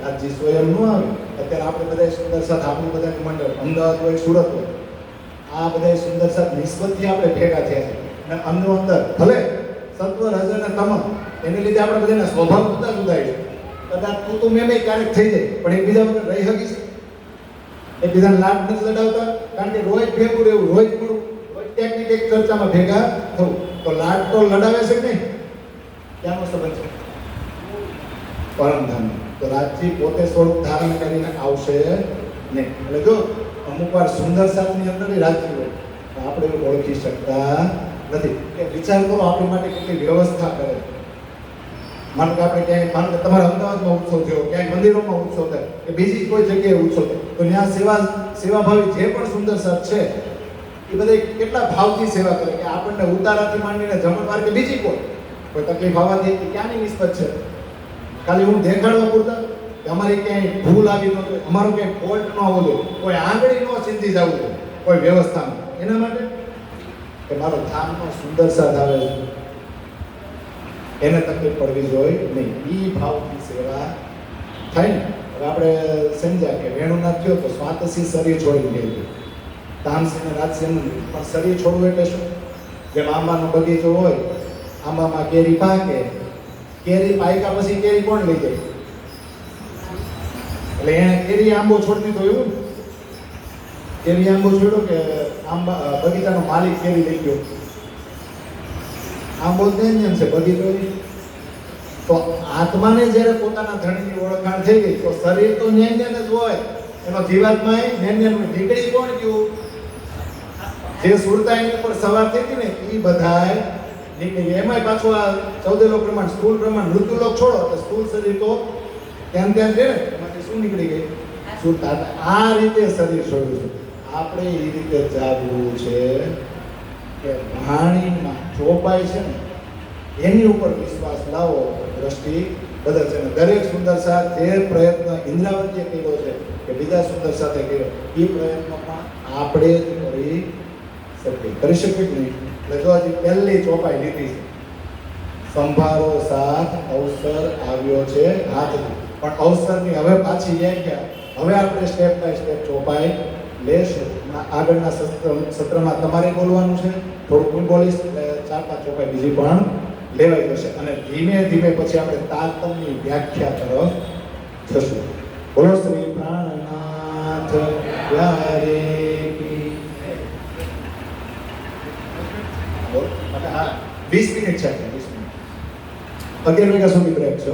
રાજજી સ્વયં નું આવે. અત્યારે આપણે બધા સુંદર સાથ આપણું બધાનું મંડળ અમદાવાદ હોય સુરત હોય આ બધા સુંદર સાથ નિસ્બતથી આપણે ભેગા થયા છે. અને અંદર અંદર ભલે સત્વ રજ અને તમ એને લીધે આપણે બધાના સ્વભાવ જુદા જુદા છે. કદાચ તું મેં ક્યારેક થઈ જાય પણ એકબીજા વગર રહી શકી છે? એકબીજાને લાડ નથી લડાવતા? કારણ કે રોજ ભેગું રહેવું, રોજ મળવું, રોજ ક્યાંક ને ક્યાંક ચર્ચામાં ભેગા થવું. તો લાડ તો લડાવે છે કે નહીં? ક્યાંનો સંબંધ છે? પરમધામ. તો રાજજી પોતે સ્વરૂપ ધારણ કરીને આવશે નહીં. એટલે જો અમુક વાર સુંદર સાથની અંદર રાજજી હોય તો આપણે એવું ઓળખી શકતા નથી. કે વિચાર કરો આપણી માટે કેટલી વ્યવસ્થા કરે. માનો કે આપણે ક્યાંય માનો કે તમારા અમદાવાદમાં ઉત્સવ થયો, ક્યાંય મંદિરોમાં ઉત્સવ થાય કે બીજી કોઈ જગ્યાએ ઉત્સવ થાય તો ત્યાં સેવાભાવી જે પણ સુંદર સાથ છે એ બધા કેટલા ભાવથી સેવા કરે કે આપણને ઉતારાથી માંડીને જમણવાર કે બીજી કોઈ તકલીફ આવવાથી ક્યાંની નિસ્બત છે? ખાલી હું દેખાડવા પૂરતા કે અમારી ક્યાંય ભૂલ આવી ન હોય, અમારો ક્યાંય ફોલ્ટ ન હોવો જોઈએ, કોઈ આંગળી ન ચિંતી જવું જોઈએ કોઈ વ્યવસ્થામાં. એના માટે કે મારો ધામનો સુંદર સાથ આવે છે એને તકલીફ પડવી જોઈએ નહીં. એ ભાવથી સેવા થાય ને. હવે આપણે સમજ્યા કે વેણુનાથ થયો તો સ્વાતસી શરીર છોડી ગયું, તામસિંહ ને રાજસિંહ પણ શરીર છોડવું એટલે શું? જેમ આંબાનો બગીચો હોય, આંબામાં કેરી પાકે, કેરી પાક્યા પછી કેરી કોણ લઈ જાય? એટલે એને કેરી આંબો છોડી દીધો એવું? કેરી આંબો છોડ્યો કે આંબા બગીચાનો માલિક કેરી લઈ ગયો? આંબો જ નહીં છે બગીચો. તો આત્માને જ્યારે પોતાના ધણીની ઓળખાણ થઈ ગઈ તો શરીર તો ન્યાન જ હોય, એનો જીવાત્મા ન્યાન નીકળી કોણ ગયું? જે સુરતા એની પર સવાર થઈ હતી ને એ બધાય નીકળી. એમાંય પાછું આ 14 લોક પ્રમાણ સ્થૂળ પ્રમાણ મૃત્યુલોક છોડો તો સ્થૂળ શરીર તો ત્યાં છે ને એમાંથી શું નીકળી ગઈ? સુરતા. આ રીતે શરીર છોડ્યું છે. આપણે એ રીતે જાગવું છે કે વાણીમાં ચોપાઈ છે ને એની ઉપર વિશ્વાસ લાવો, દ્રષ્ટિ બદલશે. દરેક સુંદર સાથ જે પ્રયત્ન ઇન્દ્રાવતીએ કર્યો છે કે બીજા સુંદર સાથે કર્યો એ પ્રયત્ન પણ આપણે જ કરી શકીએ કે નહીં? એટલે જો હજી પહેલી ચોપાઈ લીધી છે, સંભાળો સાથ અવસર આવ્યો છે હાથથી. પણ અવસરની હવે પાછી ગયા. હવે આપણે સ્ટેપ બાય સ્ટેપ ચોપાઈ લેશું. આગળના સત્રમાં તમારે બોલવાનું છે, થોડુંક હું બોલીશ એટલે 4-5 ચોપાઈ બીજી પણ લેવાઈ જશે. અને ધીમે ધીમે પછી આપણે તારતમની વ્યાખ્યા તરફ જશું. બોલો શ્રી પ્રાણનાથ પ્યારે કી. 20 મિનિટ છે. 11 વાગ્યા સુધી બ્રેક છે.